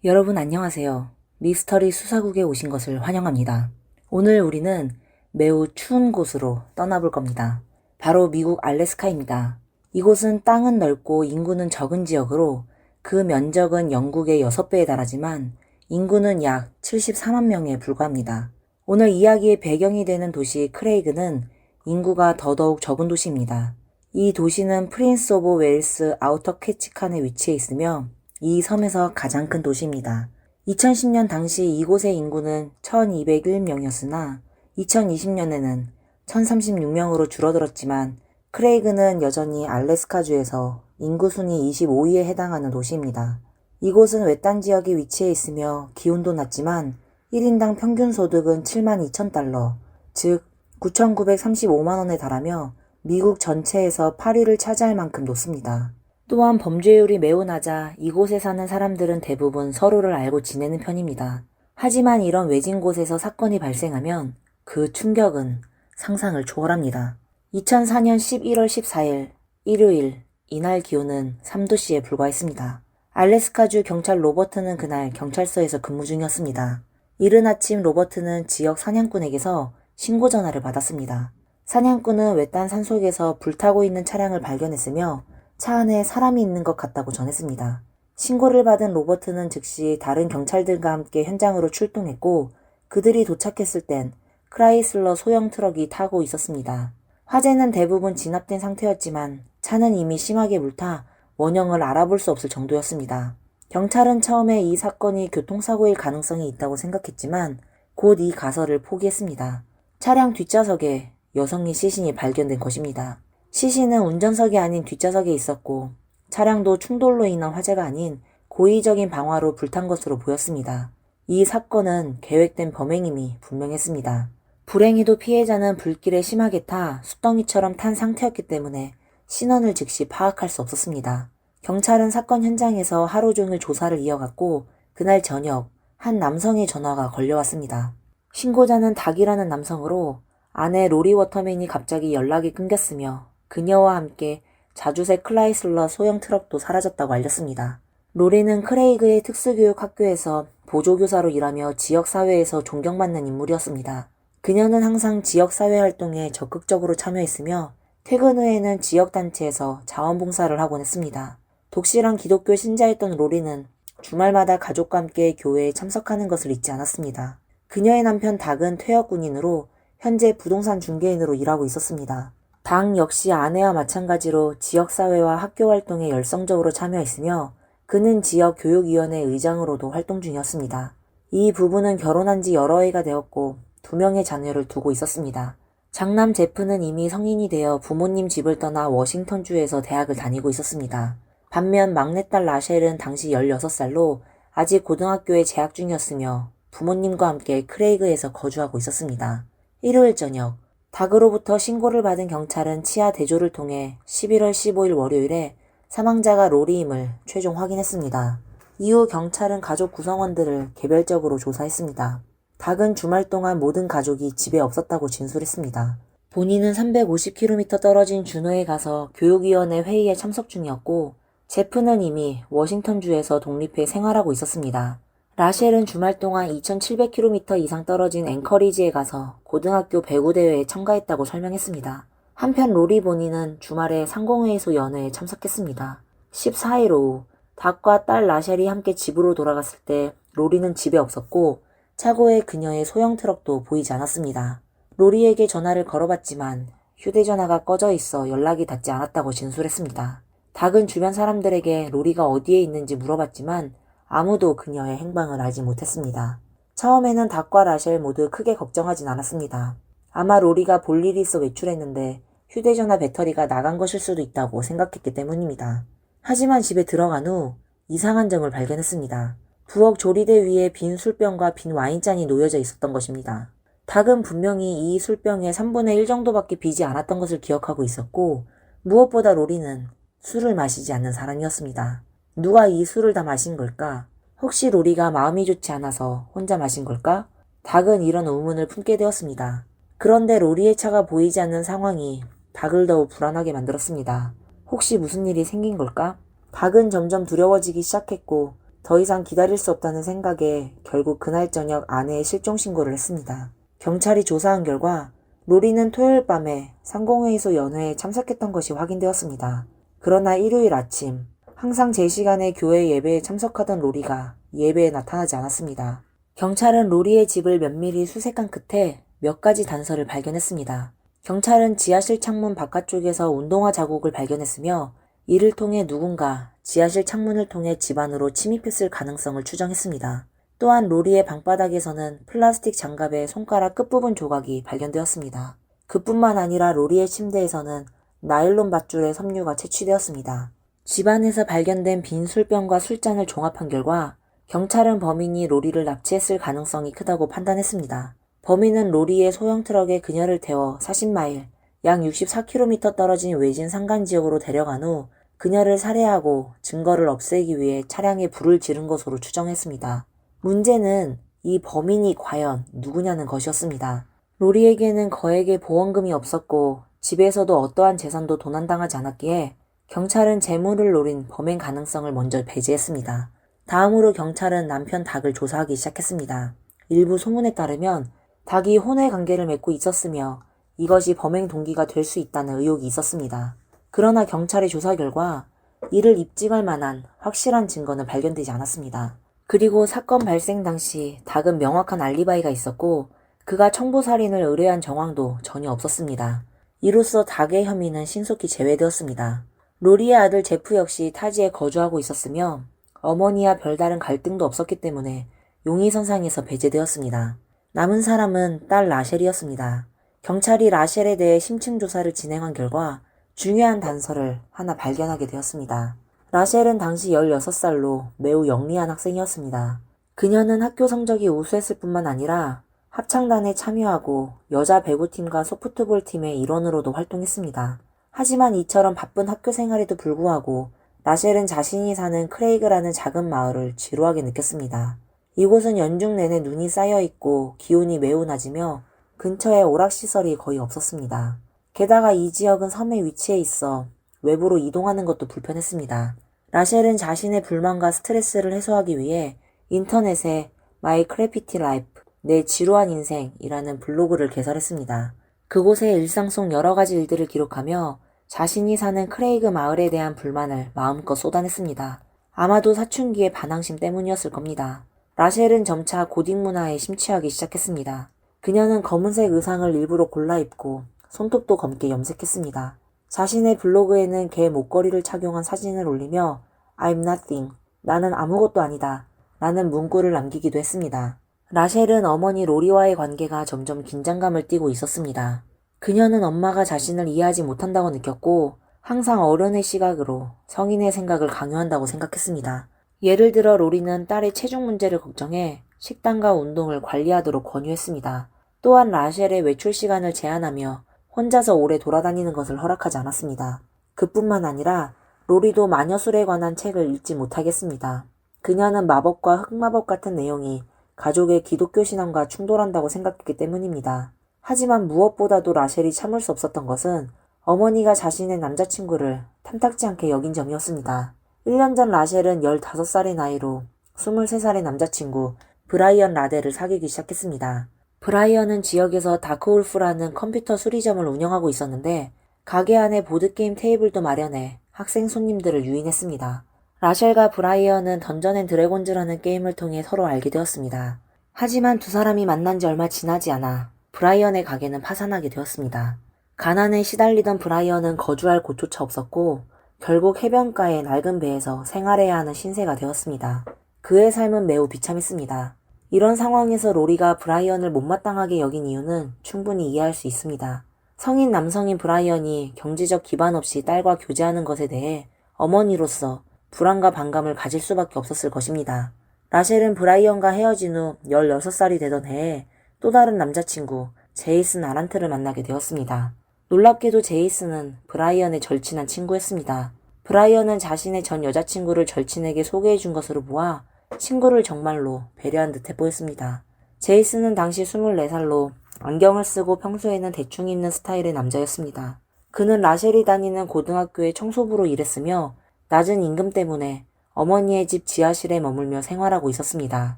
여러분 안녕하세요. 미스터리 수사국에 오신 것을 환영합니다. 오늘 우리는 매우 추운 곳으로 떠나볼 겁니다. 바로 미국 알래스카입니다. 이곳은 땅은 넓고 인구는 적은 지역으로 그 면적은 영국의 6배에 달하지만 인구는 약 74만 명에 불과합니다. 오늘 이야기의 배경이 되는 도시 크레이그는 인구가 더더욱 적은 도시입니다. 이 도시는 프린스 오브 웨일스 아우터 캐치칸에 위치해 있으며 이 섬에서 가장 큰 도시입니다. 2010년 당시 이곳의 인구는 1201명이었으나 2020년에는 1036명으로 줄어들었지만 크레이그는 여전히 알래스카주에서 인구 순위 25위에 해당하는 도시입니다. 이곳은 외딴 지역에 위치해 있으며 기온도 낮지만 1인당 평균 소득은 72,000달러, 즉 9,935만 원에 달하며 미국 전체에서 8위를 차지할 만큼 높습니다. 또한 범죄율이 매우 낮아 이곳에 사는 사람들은 대부분 서로를 알고 지내는 편입니다. 하지만 이런 외진 곳에서 사건이 발생하면 그 충격은 상상을 초월합니다. 2004년 11월 14일 일요일, 이날 기온은 3도씨에 불과했습니다. 알래스카주 경찰 로버트는 그날 경찰서에서 근무 중이었습니다. 이른 아침 로버트는 지역 사냥꾼에게서 신고 전화를 받았습니다. 사냥꾼은 외딴 산속에서 불타고 있는 차량을 발견했으며 차 안에 사람이 있는 것 같다고 전했습니다. 신고를 받은 로버트는 즉시 다른 경찰들과 함께 현장으로 출동했고 그들이 도착했을 땐 크라이슬러 소형 트럭이 타고 있었습니다. 화재는 대부분 진압된 상태였지만 차는 이미 심하게 불타 원형을 알아볼 수 없을 정도였습니다. 경찰은 처음에 이 사건이 교통사고일 가능성이 있다고 생각했지만 곧 이 가설을 포기했습니다. 차량 뒷좌석에 여성의 시신이 발견된 것입니다. 시신은 운전석이 아닌 뒷좌석에 있었고 차량도 충돌로 인한 화재가 아닌 고의적인 방화로 불탄 것으로 보였습니다. 이 사건은 계획된 범행임이 분명했습니다. 불행히도 피해자는 불길에 심하게 타 숯덩이처럼 탄 상태였기 때문에 신원을 즉시 파악할 수 없었습니다. 경찰은 사건 현장에서 하루 종일 조사를 이어갔고 그날 저녁 한 남성의 전화가 걸려왔습니다. 신고자는 닥이라는 남성으로 아내 로리 워터맨이 갑자기 연락이 끊겼으며 그녀와 함께 자주색 클라이슬러 소형 트럭도 사라졌다고 알렸습니다. 로리는 크레이그의 특수교육 학교에서 보조교사로 일하며 지역사회에서 존경받는 인물이었습니다. 그녀는 항상 지역사회 활동에 적극적으로 참여했으며 퇴근 후에는 지역단체에서 자원봉사를 하곤 했습니다. 독실한 기독교 신자였던 로리는 주말마다 가족과 함께 교회에 참석하는 것을 잊지 않았습니다. 그녀의 남편 닥은 퇴역 군인으로 현재 부동산 중개인으로 일하고 있었습니다. 당 역시 아내와 마찬가지로 지역사회와 학교 활동에 열성적으로 참여했으며 그는 지역 교육위원회 의장으로도 활동 중이었습니다. 이 부부는 결혼한 지 여러 해가 되었고 2명의 자녀를 두고 있었습니다. 장남 제프는 이미 성인이 되어 부모님 집을 떠나 워싱턴주에서 대학을 다니고 있었습니다. 반면 막내딸 라셸은 당시 16살로 아직 고등학교에 재학 중이었으며 부모님과 함께 크레이그에서 거주하고 있었습니다. 일요일 저녁 닥으로부터 신고를 받은 경찰은 치아 대조를 통해 11월 15일 월요일에 사망자가 로리임을 최종 확인했습니다. 이후 경찰은 가족 구성원들을 개별적으로 조사했습니다. 닥은 주말 동안 모든 가족이 집에 없었다고 진술했습니다. 본인은 350km 떨어진 주노에 가서 교육위원회 회의에 참석 중이었고 제프는 이미 워싱턴주에서 독립해 생활하고 있었습니다. 라셸은 주말 동안 2700km 이상 떨어진 앵커리지에 가서 고등학교 배구대회에 참가했다고 설명했습니다. 한편 로리 본인은 주말에 상공회의소 연회에 참석했습니다. 14일 오후 닥과 딸 라셸이 함께 집으로 돌아갔을 때 로리는 집에 없었고 차고에 그녀의 소형 트럭도 보이지 않았습니다. 로리에게 전화를 걸어봤지만 휴대전화가 꺼져 있어 연락이 닿지 않았다고 진술했습니다. 닥은 주변 사람들에게 로리가 어디에 있는지 물어봤지만 아무도 그녀의 행방을 알지 못했습니다. 처음에는 닥과 라셸 모두 크게 걱정하진 않았습니다. 아마 로리가 볼 일이 있어 외출했는데 휴대전화 배터리가 나간 것일 수도 있다고 생각했기 때문입니다. 하지만 집에 들어간 후 이상한 점을 발견했습니다. 부엌 조리대 위에 빈 술병과 빈 와인잔이 놓여져 있었던 것입니다. 닥은 분명히 이 술병의 3분의 1 정도밖에 비지 않았던 것을 기억하고 있었고 무엇보다 로리는 술을 마시지 않는 사람이었습니다. 누가 이 술을 다 마신 걸까? 혹시 로리가 마음이 좋지 않아서 혼자 마신 걸까? 닥은 이런 의문을 품게 되었습니다. 그런데 로리의 차가 보이지 않는 상황이 닥을 더욱 불안하게 만들었습니다. 혹시 무슨 일이 생긴 걸까? 닥은 점점 두려워지기 시작했고 더 이상 기다릴 수 없다는 생각에 결국 그날 저녁 아내의 실종 신고를 했습니다. 경찰이 조사한 결과 로리는 토요일 밤에 상공회의소 연회에 참석했던 것이 확인되었습니다. 그러나 일요일 아침 항상 제 시간에 교회 예배에 참석하던 로리가 예배에 나타나지 않았습니다. 경찰은 로리의 집을 면밀히 수색한 끝에 몇 가지 단서를 발견했습니다. 경찰은 지하실 창문 바깥쪽에서 운동화 자국을 발견했으며 이를 통해 누군가 지하실 창문을 통해 집 안으로 침입했을 가능성을 추정했습니다. 또한 로리의 방바닥에서는 플라스틱 장갑의 손가락 끝부분 조각이 발견되었습니다. 그뿐만 아니라 로리의 침대에서는 나일론 밧줄의 섬유가 채취되었습니다. 집안에서 발견된 빈 술병과 술잔을 종합한 결과 경찰은 범인이 로리를 납치했을 가능성이 크다고 판단했습니다. 범인은 로리의 소형 트럭에 그녀를 태워 40마일, 약 64km 떨어진 외진 산간 지역으로 데려간 후 그녀를 살해하고 증거를 없애기 위해 차량에 불을 지른 것으로 추정했습니다. 문제는 이 범인이 과연 누구냐는 것이었습니다. 로리에게는 거액의 보험금이 없었고 집에서도 어떠한 재산도 도난당하지 않았기에 경찰은 재물을 노린 범행 가능성을 먼저 배제했습니다. 다음으로 경찰은 남편 닥을 조사하기 시작했습니다. 일부 소문에 따르면 닥이 혼외 관계를 맺고 있었으며 이것이 범행 동기가 될 수 있다는 의혹이 있었습니다. 그러나 경찰의 조사 결과 이를 입증할 만한 확실한 증거는 발견되지 않았습니다. 그리고 사건 발생 당시 닥은 명확한 알리바이가 있었고 그가 청부살인을 의뢰한 정황도 전혀 없었습니다. 이로써 닥의 혐의는 신속히 제외되었습니다. 로리의 아들 제프 역시 타지에 거주하고 있었으며 어머니와 별다른 갈등도 없었기 때문에 용의선상에서 배제되었습니다. 남은 사람은 딸 라셸이었습니다. 경찰이 라셸에 대해 심층 조사를 진행한 결과 중요한 단서를 하나 발견하게 되었습니다. 라셸은 당시 16살로 매우 영리한 학생이었습니다. 그녀는 학교 성적이 우수했을 뿐만 아니라 합창단에 참여하고 여자 배구팀과 소프트볼 팀의 일원으로도 활동했습니다. 하지만 이처럼 바쁜 학교 생활에도 불구하고 라셸은 자신이 사는 크레이그라는 작은 마을을 지루하게 느꼈습니다. 이곳은 연중 내내 눈이 쌓여있고 기온이 매우 낮으며 근처에 오락시설이 거의 없었습니다. 게다가 이 지역은 섬에 위치해 있어 외부로 이동하는 것도 불편했습니다. 라셸은 자신의 불만과 스트레스를 해소하기 위해 인터넷에 My Crappy Life, 내 지루한 인생이라는 블로그를 개설했습니다. 그곳에 일상 속 여러 가지 일들을 기록하며 자신이 사는 크레이그 마을에 대한 불만을 마음껏 쏟아냈습니다. 아마도 사춘기의 반항심 때문이었을 겁니다. 라셸은 점차 고딕 문화에 심취하기 시작했습니다. 그녀는 검은색 의상을 일부러 골라 입고 손톱도 검게 염색했습니다. 자신의 블로그에는 개 목걸이를 착용한 사진을 올리며 I'm nothing, 나는 아무것도 아니다 라는 문구를 남기기도 했습니다. 라셸은 어머니 로리와의 관계가 점점 긴장감을 띠고 있었습니다. 그녀는 엄마가 자신을 이해하지 못한다고 느꼈고 항상 어른의 시각으로 성인의 생각을 강요한다고 생각했습니다. 예를 들어 로리는 딸의 체중 문제를 걱정해 식단과 운동을 관리하도록 권유했습니다. 또한 라셸의 외출 시간을 제한하며 혼자서 오래 돌아다니는 것을 허락하지 않았습니다. 그뿐만 아니라 로리도 마녀술에 관한 책을 읽지 못하겠습니다. 그녀는 마법과 흑마법 같은 내용이 가족의 기독교 신앙과 충돌한다고 생각했기 때문입니다. 하지만 무엇보다도 라셸이 참을 수 없었던 것은 어머니가 자신의 남자친구를 탐탁지 않게 여긴 점이었습니다. 1년 전 라셸은 15살의 나이로 23살의 남자친구 브라이언 라델을 사귀기 시작했습니다. 브라이언은 지역에서 다크울프라는 컴퓨터 수리점을 운영하고 있었는데 가게 안에 보드게임 테이블도 마련해 학생 손님들을 유인했습니다. 라셸과 브라이언은 던전 앤 드래곤즈라는 게임을 통해 서로 알게 되었습니다. 하지만 두 사람이 만난 지 얼마 지나지 않아 브라이언의 가게는 파산하게 되었습니다. 가난에 시달리던 브라이언은 거주할 곳조차 없었고 결국 해변가의 낡은 배에서 생활해야 하는 신세가 되었습니다. 그의 삶은 매우 비참했습니다. 이런 상황에서 로리가 브라이언을 못마땅하게 여긴 이유는 충분히 이해할 수 있습니다. 성인 남성인 브라이언이 경제적 기반 없이 딸과 교제하는 것에 대해 어머니로서 불안과 반감을 가질 수밖에 없었을 것입니다. 라셸은 브라이언과 헤어진 후 16살이 되던 해에 또 다른 남자친구 제이슨 아란트를 만나게 되었습니다. 놀랍게도 제이슨은 브라이언의 절친한 친구였습니다. 브라이언은 자신의 전 여자친구를 절친에게 소개해준 것으로 보아 친구를 정말로 배려한 듯해 보였습니다. 제이슨은 당시 24살로 안경을 쓰고 평소에는 대충 입는 스타일의 남자였습니다. 그는 라셸이 다니는 고등학교의 청소부로 일했으며 낮은 임금 때문에 어머니의 집 지하실에 머물며 생활하고 있었습니다.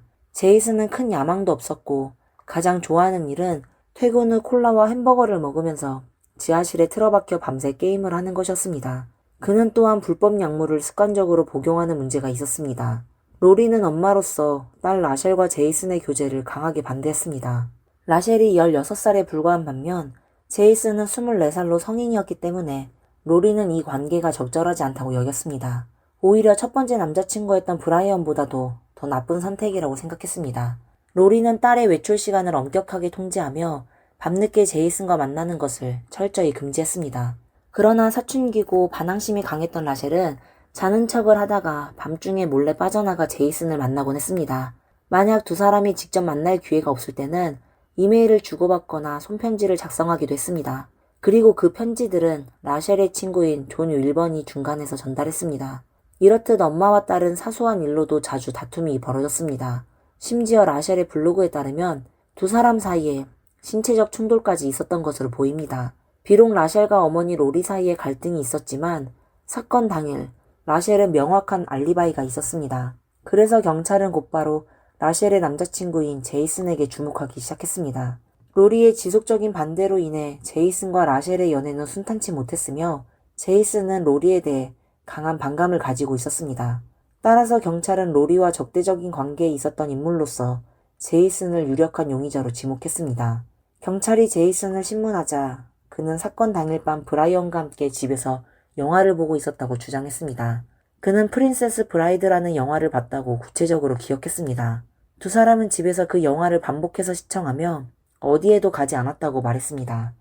제이슨은 큰 야망도 없었고 가장 좋아하는 일은 퇴근 후 콜라와 햄버거를 먹으면서 지하실에 틀어박혀 밤새 게임을 하는 것이었습니다. 그는 또한 불법 약물을 습관적으로 복용하는 문제가 있었습니다. 로리는 엄마로서 딸 라셸과 제이슨의 교제를 강하게 반대했습니다. 라셸이 16살에 불과한 반면 제이슨은 24살로 성인이었기 때문에 로리는 이 관계가 적절하지 않다고 여겼습니다. 오히려 첫 번째 남자친구였던 브라이언보다도 더 나쁜 선택이라고 생각했습니다. 로리는 딸의 외출 시간을 엄격하게 통제하며 밤늦게 제이슨과 만나는 것을 철저히 금지했습니다. 그러나 사춘기고 반항심이 강했던 라셸은 자는 척을 하다가 밤중에 몰래 빠져나가 제이슨을 만나곤 했습니다. 만약 두 사람이 직접 만날 기회가 없을 때는 이메일을 주고받거나 손편지를 작성하기도 했습니다. 그리고 그 편지들은 라셸의 친구인 존 윌번이 중간에서 전달했습니다. 이렇듯 엄마와 딸은 사소한 일로도 자주 다툼이 벌어졌습니다. 심지어 라셸의 블로그에 따르면 두 사람 사이에 신체적 충돌까지 있었던 것으로 보입니다. 비록 라셸과 어머니 로리 사이에 갈등이 있었지만 사건 당일 라셸은 명확한 알리바이가 있었습니다. 그래서 경찰은 곧바로 라셸의 남자친구인 제이슨에게 주목하기 시작했습니다. 로리의 지속적인 반대로 인해 제이슨과 라셸의 연애는 순탄치 못했으며 제이슨은 로리에 대해 강한 반감을 가지고 있었습니다. 따라서 경찰은 로리와 적대적인 관계에 있었던 인물로서 제이슨을 유력한 용의자로 지목했습니다. 경찰이 제이슨을 신문하자 그는 사건 당일 밤 브라이언과 함께 집에서 영화를 보고 있었다고 주장했습니다. 그는 프린세스 브라이드라는 영화를 봤다고 구체적으로 기억했습니다. 두 사람은 집에서 그 영화를 반복해서 시청하며 어디에도 가지 않았다고 말했습니다.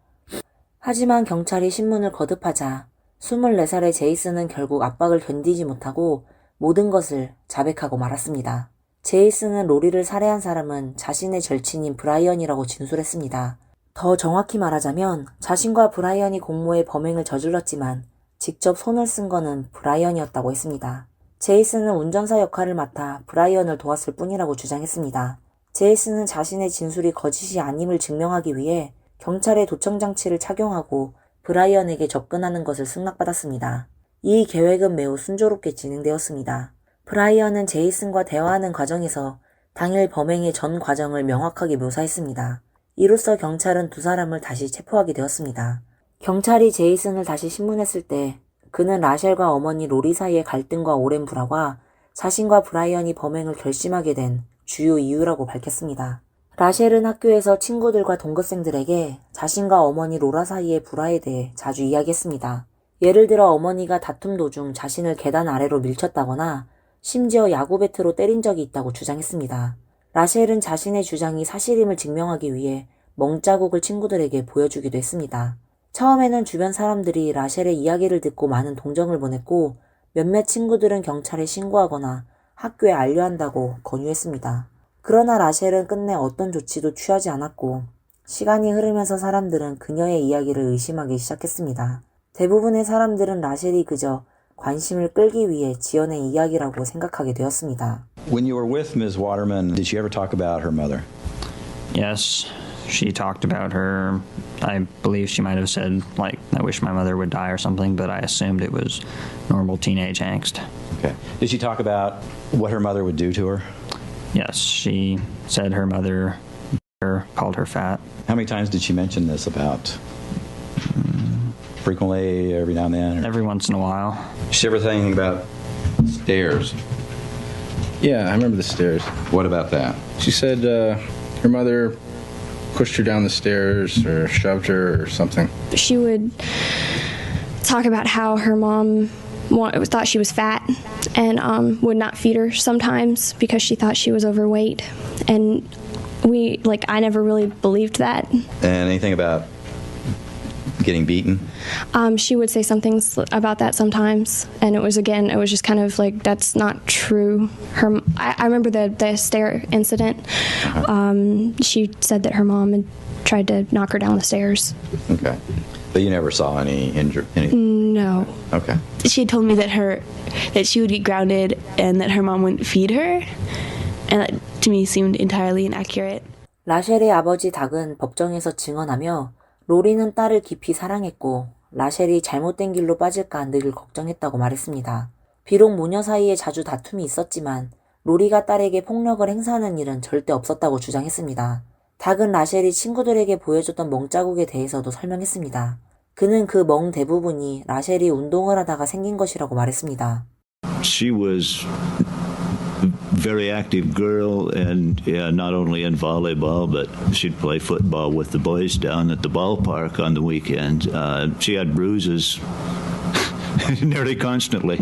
하지만 경찰이 신문을 거듭하자 24살의 제이슨은 결국 압박을 견디지 못하고 모든 것을 자백하고 말았습니다. 제이슨은 로리를 살해한 사람은 자신의 절친인 브라이언이라고 진술했습니다. 더 정확히 말하자면 자신과 브라이언이 공모해 범행을 저질렀지만 직접 손을 쓴 거는 브라이언이었다고 했습니다. 제이슨은 운전사 역할을 맡아 브라이언을 도왔을 뿐이라고 주장했습니다. 제이슨은 자신의 진술이 거짓이 아님을 증명하기 위해 경찰의 도청장치를 착용하고 브라이언에게 접근하는 것을 승낙받았습니다. 이 계획은 매우 순조롭게 진행되었습니다. 브라이언은 제이슨과 대화하는 과정에서 당일 범행의 전 과정을 명확하게 묘사했습니다. 이로써 경찰은 두 사람을 다시 체포하게 되었습니다. 경찰이 제이슨을 다시 신문했을 때 그는 라셸과 어머니 로리 사이의 갈등과 오랜 불화가 자신과 브라이언이 범행을 결심하게 된 주요 이유라고 밝혔습니다. 라셸은 학교에서 친구들과 동급생들에게 자신과 어머니 로라 사이의 불화에 대해 자주 이야기했습니다. 예를 들어 어머니가 다툼 도중 자신을 계단 아래로 밀쳤다거나 심지어 야구 배트로 때린 적이 있다고 주장했습니다. 라셸은 자신의 주장이 사실임을 증명하기 위해 멍자국을 친구들에게 보여주기도 했습니다. 처음에는 주변 사람들이 라셸의 이야기를 듣고 많은 동정을 보냈고 몇몇 친구들은 경찰에 신고하거나 학교에 알려한다고 권유했습니다. 그러나 라셸은 끝내 어떤 조치도 취하지 않았고 시간이 흐르면서 사람들은 그녀의 이야기를 의심하기 시작했습니다. 대부분의 사람들은 라셸이 그저 관심을 끌기 위해 지어낸 이야기라고 생각하게 되었습니다. When you were with Ms. Waterman, did she ever talk about her mother? Yes, she talked about her. I believe she might have said, like, I wish my mother would die or something, but I assumed it was normal teenage angst. Okay. Did she talk about what her mother would do to her? Yes, she said her mother called her fat. How many times did she mention this about? Frequently, every now and then? Every once in a while. Did she ever say anything about stairs? Yeah, I remember the stairs. What about that? She said her mother pushed her down the stairs or shoved her or something. She would talk about how her mom thought she was fat and would not feed her sometimes because she thought she was overweight. And I never really believed that. And anything about getting beaten? She would say some things about that sometimes, and it was just kind of like, that's not true. I remember the stair incident. She said that her mom had tried to knock her down the stairs. Okay. But you never saw any injury? No. Okay. She had told me that she would get grounded and that her mom wouldn't feed her, and that to me seemed entirely inaccurate. 라셸의 아버지 닥은 법정에서 증언하며 로리는 딸을 깊이 사랑했고 라셸이 잘못된 길로 빠질까 늘 걱정했다고 말했습니다. 비록 모녀 사이에 자주 다툼이 있었지만 로리가 딸에게 폭력을 행사하는 일은 절대 없었다고 주장했습니다. 닭은 라셸이 친구들에게 보여줬던 멍자국에 대해서도 설명했습니다. 그는 그 멍 대부분이 라셸이 운동을 하다가 생긴 것이라고 말했습니다. She was a very active girl, and not only in volleyball, but she'd play football with the boys down at the ballpark on the weekend. She had bruises nearly constantly.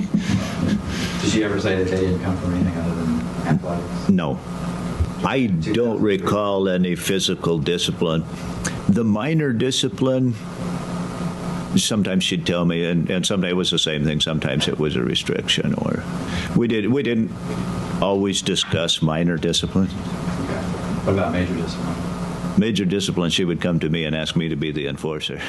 Did she ever say that they didn't come from anything other than athletics? No. I don't recall any physical discipline. The minor discipline, sometimes she'd tell me, and sometimes it was the same thing. Sometimes it was a restriction, or we didn't always discuss minor discipline. Okay. What about major discipline? Major discipline, she would come to me and ask me to be the enforcer.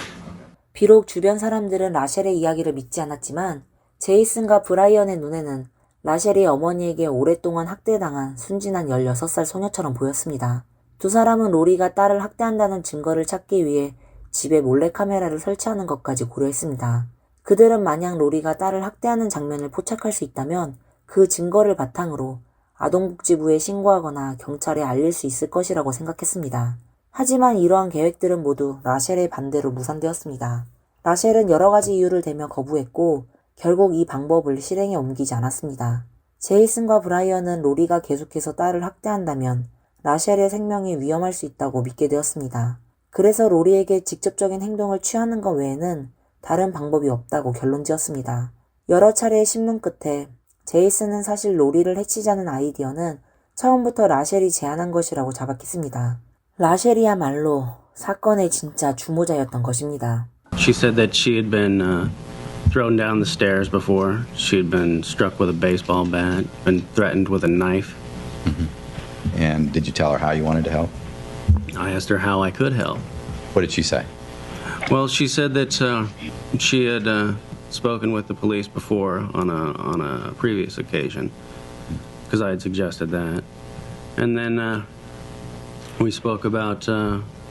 비록 주변 사람들은 라셸의 이야기를 믿지 않았지만 제이슨과 브라이언의 눈에는 라셸이 어머니에게 오랫동안 학대당한 순진한 16살 소녀처럼 보였습니다. 두 사람은 로리가 딸을 학대한다는 증거를 찾기 위해 집에 몰래카메라를 설치하는 것까지 고려했습니다. 그들은 만약 로리가 딸을 학대하는 장면을 포착할 수 있다면 그 증거를 바탕으로 아동복지부에 신고하거나 경찰에 알릴 수 있을 것이라고 생각했습니다. 하지만 이러한 계획들은 모두 라셸의 반대로 무산되었습니다. 라셸은 여러 가지 이유를 대며 거부했고 결국 이 방법을 실행에 옮기지 않았습니다. 제이슨과 브라이언은 로리가 계속해서 딸을 학대한다면 라셸의 생명이 위험할 수 있다고 믿게 되었습니다. 그래서 로리에게 직접적인 행동을 취하는 것 외에는 다른 방법이 없다고 결론지었습니다. 여러 차례의 신문 끝에 제이슨은 사실 로리를 해치자는 아이디어는 처음부터 라셸이 제안한 것이라고 자박했습니다. 라셸이야말로 사건의 진짜 주모자였던 것입니다. She said that she had been thrown down the stairs before. She had been struck with a baseball bat, been threatened with a knife. Mm-hmm. And did you tell her how you wanted to help? I asked her how I could help. What did she say? Well, she said that she had spoken with the police before on a previous occasion, because I had suggested that. And then we spoke about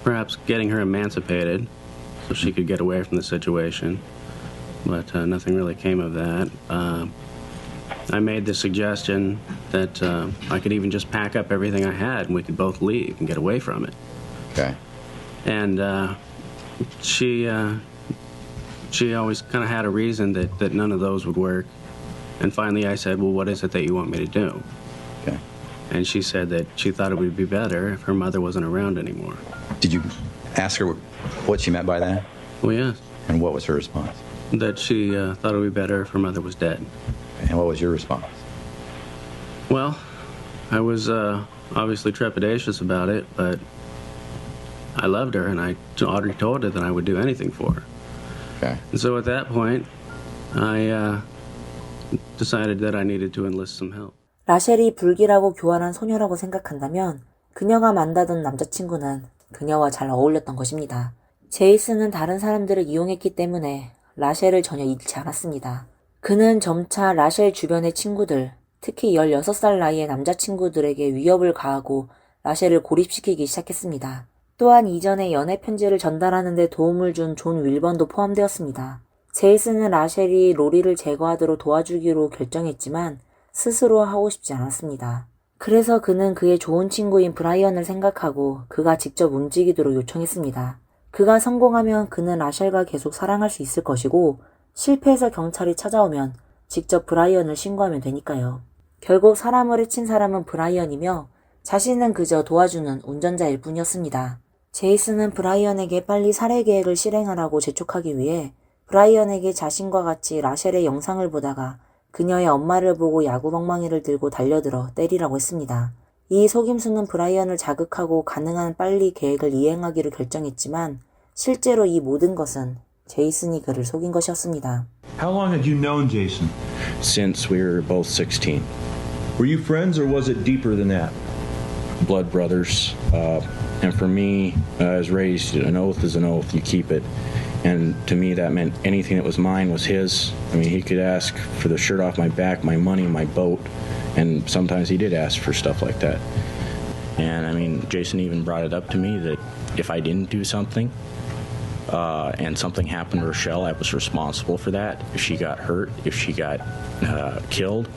perhaps getting her emancipated so she could get away from the situation, but nothing really came of that. I made the suggestion that I could even just pack up everything I had and we could both leave and get away from it. Okay. And she always kind of had a reason that none of those would work. And finally I said, well, what is it that you want me to do? Okay. And she said that she thought it would be better if her mother wasn't around anymore. Did you ask her what she meant by that? Well, yes. And what was her response? That she thought it would be better if her mother was dead. And what was your response? Well, I was obviously trepidatious about it, but I loved her and I already told her that I would do anything for her. Okay. And so at that point, I decided that I needed to enlist some help. 라셸이 불길하고 교활한 소녀라고 생각한다면 그녀가 만나던 남자친구는 그녀와 잘 어울렸던 것입니다. 제이슨은 다른 사람들을 이용했기 때문에 라셸을 전혀 잃지 않았습니다. 그는 점차 라셸 주변의 친구들, 특히 16살 나이의 남자친구들에게 위협을 가하고 라셸을 고립시키기 시작했습니다. 또한 이전에 연애 편지를 전달하는 데 도움을 준 존 윌번도 포함되었습니다. 제이슨은 라셸이 로리를 제거하도록 도와주기로 결정했지만 스스로 하고 싶지 않았습니다. 그래서 그는 그의 좋은 친구인 브라이언을 생각하고 그가 직접 움직이도록 요청했습니다. 그가 성공하면 그는 라셸과 계속 사랑할 수 있을 것이고 실패해서 경찰이 찾아오면 직접 브라이언을 신고하면 되니까요. 결국 사람을 해친 사람은 브라이언이며 자신은 그저 도와주는 운전자일 뿐이었습니다. 제이슨은 브라이언에게 빨리 살해 계획을 실행하라고 재촉하기 위해 브라이언에게 자신과 같이 라셸의 영상을 보다가 그녀의 엄마를 보고 야구방망이를 들고 달려들어 때리라고 했습니다. 이 속임수는 브라이언을 자극하고 가능한 빨리 계획을 이행하기로 결정했지만 실제로 이 모든 것은 제이슨이 그를 속인 것이었습니다. How long had you known Jason? Since we were both 16. Were you friends or was it deeper than that? Blood brothers. And for me, I was raised, an oath is an oath, you keep it. And to me that meant anything that was mine was his. I mean, he could ask for the shirt off my back, my money, my boat. And sometimes he did ask for stuff like that. And I mean, Jason even brought it up to me that if I didn't do something, and something happened to Rochelle, I was responsible for that. If she got hurt, if she got killed,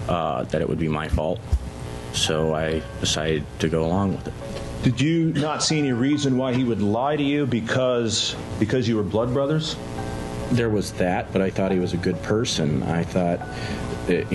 that it would be my fault. So I decided to go along with it. Did you not see any reason why he would lie to you because you were blood brothers? There was that, but I thought he was a good person. I thought that,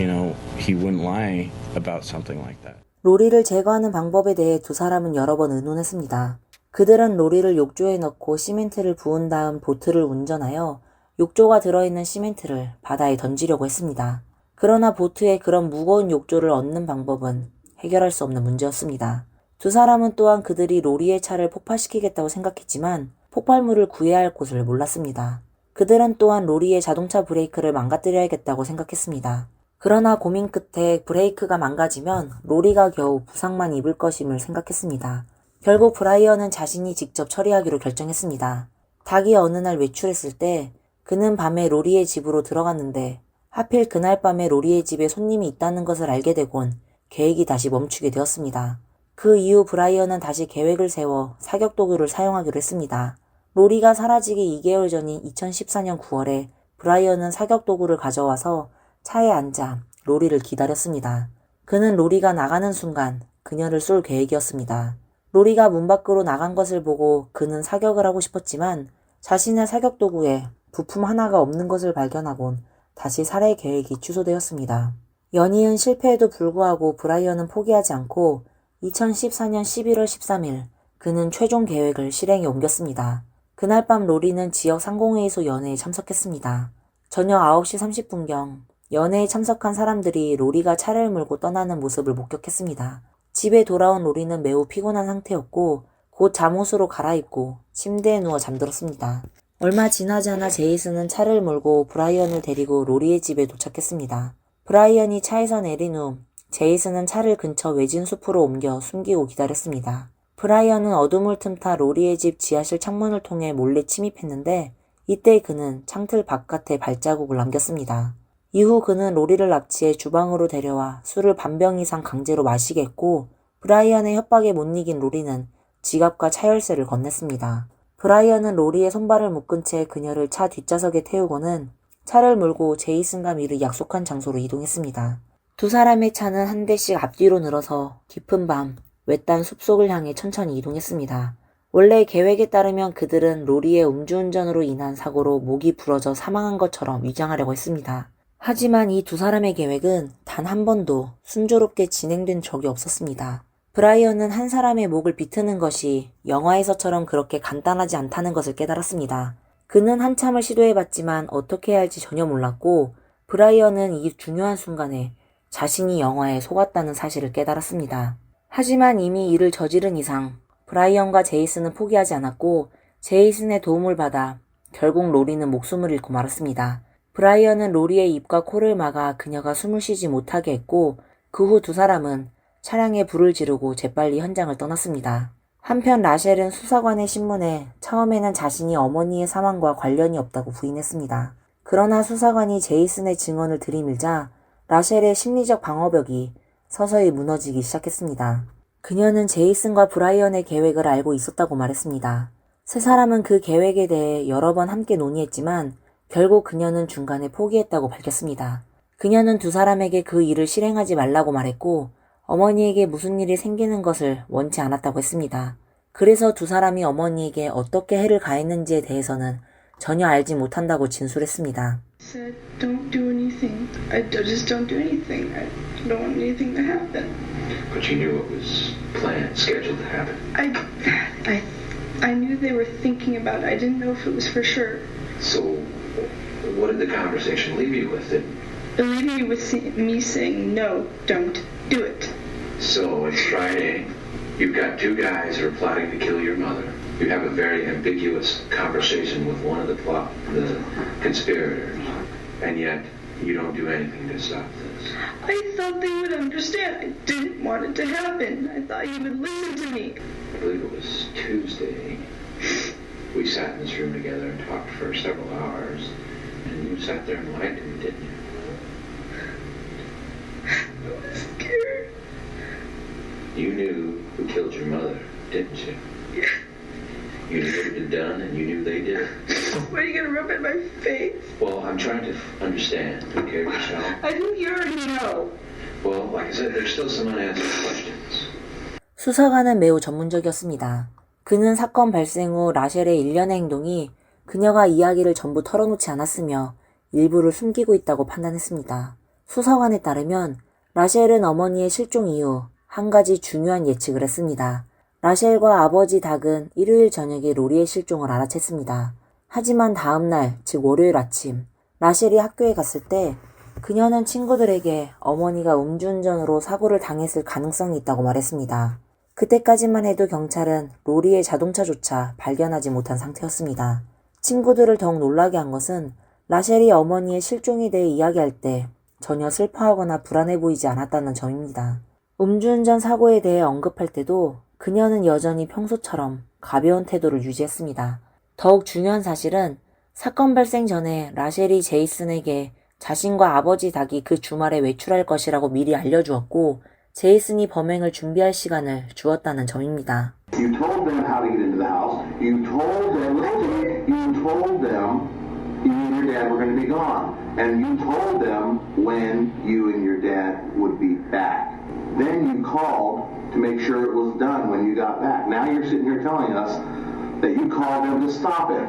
he wouldn't lie about something like that. 로리를 제거하는 방법에 대해 두 사람은 여러 번 의논했습니다. 그들은 로리를 욕조에 넣고 시멘트를 부은 다음 보트를 운전하여 욕조가 들어있는 시멘트를 바다에 던지려고 했습니다. 그러나 보트에 그런 무거운 욕조를 얻는 방법은 해결할 수 없는 문제였습니다. 두 사람은 또한 그들이 로리의 차를 폭파시키겠다고 생각했지만 폭발물을 구해야 할 곳을 몰랐습니다. 그들은 또한 로리의 자동차 브레이크를 망가뜨려야겠다고 생각했습니다. 그러나 고민 끝에 브레이크가 망가지면 로리가 겨우 부상만 입을 것임을 생각했습니다. 결국 브라이언은 자신이 직접 처리하기로 결정했습니다. 닭이 어느 날 외출했을 때 그는 밤에 로리의 집으로 들어갔는데 하필 그날 밤에 로리의 집에 손님이 있다는 것을 알게 되곤 계획이 다시 멈추게 되었습니다. 그 이후 브라이언은 다시 계획을 세워 사격 도구를 사용하기로 했습니다. 로리가 사라지기 2개월 전인 2014년 9월에 브라이언은 사격 도구를 가져와서 차에 앉아 로리를 기다렸습니다. 그는 로리가 나가는 순간 그녀를 쏠 계획이었습니다. 로리가 문 밖으로 나간 것을 보고 그는 사격을 하고 싶었지만 자신의 사격 도구에 부품 하나가 없는 것을 발견하곤 다시 살해 계획이 취소되었습니다. 연이은 실패에도 불구하고 브라이언은 포기하지 않고 2014년 11월 13일 그는 최종 계획을 실행에 옮겼습니다. 그날 밤 로리는 지역 상공회의소 연회에 참석했습니다. 저녁 9시 30분경 연회에 참석한 사람들이 로리가 차를 몰고 떠나는 모습을 목격했습니다. 집에 돌아온 로리는 매우 피곤한 상태였고 곧 잠옷으로 갈아입고 침대에 누워 잠들었습니다. 얼마 지나지 않아 제이슨은 차를 몰고 브라이언을 데리고 로리의 집에 도착했습니다. 브라이언이 차에서 내린 후 제이슨은 차를 근처 외진 숲으로 옮겨 숨기고 기다렸습니다. 브라이언은 어둠을 틈타 로리의 집 지하실 창문을 통해 몰래 침입했는데 이때 그는 창틀 바깥에 발자국을 남겼습니다. 이후 그는 로리를 납치해 주방으로 데려와 술을 반병 이상 강제로 마시게 했고 브라이언의 협박에 못 이긴 로리는 지갑과 차 열쇠를 건넸습니다. 브라이언은 로리의 손발을 묶은 채 그녀를 차 뒷좌석에 태우고는 차를 몰고 제이슨과 미리 약속한 장소로 이동했습니다. 두 사람의 차는 한 대씩 앞뒤로 늘어서 깊은 밤 외딴 숲속을 향해 천천히 이동했습니다. 원래 계획에 따르면 그들은 로리의 음주운전으로 인한 사고로 목이 부러져 사망한 것처럼 위장하려고 했습니다. 하지만 이 두 사람의 계획은 단 한 번도 순조롭게 진행된 적이 없었습니다. 브라이언은 한 사람의 목을 비트는 것이 영화에서처럼 그렇게 간단하지 않다는 것을 깨달았습니다. 그는 한참을 시도해봤지만 어떻게 해야 할지 전혀 몰랐고 브라이언은 이 중요한 순간에 자신이 영화에 속았다는 사실을 깨달았습니다. 하지만 이미 이를 저지른 이상 브라이언과 제이슨은 포기하지 않았고 제이슨의 도움을 받아 결국 로리는 목숨을 잃고 말았습니다. 브라이언은 로리의 입과 코를 막아 그녀가 숨을 쉬지 못하게 했고 그 후 두 사람은 차량에 불을 지르고 재빨리 현장을 떠났습니다. 한편 라셸은 수사관의 신문에 처음에는 자신이 어머니의 사망과 관련이 없다고 부인했습니다. 그러나 수사관이 제이슨의 증언을 들이밀자 라셸의 심리적 방어벽이 서서히 무너지기 시작했습니다. 그녀는 제이슨과 브라이언의 계획을 알고 있었다고 말했습니다. 세 사람은 그 계획에 대해 여러 번 함께 논의했지만 결국 그녀는 중간에 포기했다고 밝혔습니다. 그녀는 두 사람에게 그 일을 실행하지 말라고 말했고 어머니에게 무슨 일이 생기는 것을 원치 않았다고 했습니다. 그래서 두 사람이 어머니에게 어떻게 해를 가했는지에 대해서는 전혀 알지 못한다고 진술했습니다. Said, don't do anything. I just don't do anything. I don't want anything to happen. But you knew it was planned, scheduled to happen. I knew they were thinking about it. I didn't know if it was for sure. So, what did the conversation leave you with? It left me with me saying, no, don't do it. So, it's Friday. You've got two guys who are plotting to kill your mother. You have a very ambiguous conversation with one of the conspirators, and yet you don't do anything to stop this. I thought they would understand. I didn't want it to happen. I thought you would listen to me. I believe it was Tuesday. We sat in this room together and talked for several hours, and you sat there and lied to me, didn't you? I was scared. You knew who killed your mother, didn't you? You knew it had been done and you knew they did it. Why are you gonna rub it in my face? Well, I'm trying to understand, okay, Michelle? I think you already know. Well, like I said, there's still some unanswered questions. 수사관은 매우 전문적이었습니다. 그는 사건 발생 후 라셸의 일련의 행동이 그녀가 이야기를 전부 털어놓지 않았으며 일부를 숨기고 있다고 판단했습니다. 수사관에 따르면 라셸은 어머니의 실종 이후 한 가지 중요한 예측을 했습니다. 라셸과 아버지 닥은 일요일 저녁에 로리의 실종을 알아챘습니다. 하지만 다음날, 즉 월요일 아침, 라셸이 학교에 갔을 때 그녀는 친구들에게 어머니가 음주운전으로 사고를 당했을 가능성이 있다고 말했습니다. 그때까지만 해도 경찰은 로리의 자동차조차 발견하지 못한 상태였습니다. 친구들을 더욱 놀라게 한 것은 라셸이 어머니의 실종에 대해 이야기할 때 전혀 슬퍼하거나 불안해 보이지 않았다는 점입니다. 음주운전 사고에 대해 언급할 때도 그녀는 여전히 평소처럼 가벼운 태도를 유지했습니다. 더욱 중요한 사실은 사건 발생 전에 라셸이 제이슨에게 자신과 아버지 닥이 그 주말에 외출할 것이라고 미리 알려주었고 제이슨이 범행을 준비할 시간을 주었다는 점입니다. You told them how to get into the house. You told them, listen to me, you told them you and your dad were going to be gone. And you told them when you and your dad would be back. Then you called to make sure it was done when you got back. Now you're sitting here telling us that you called them to stop it.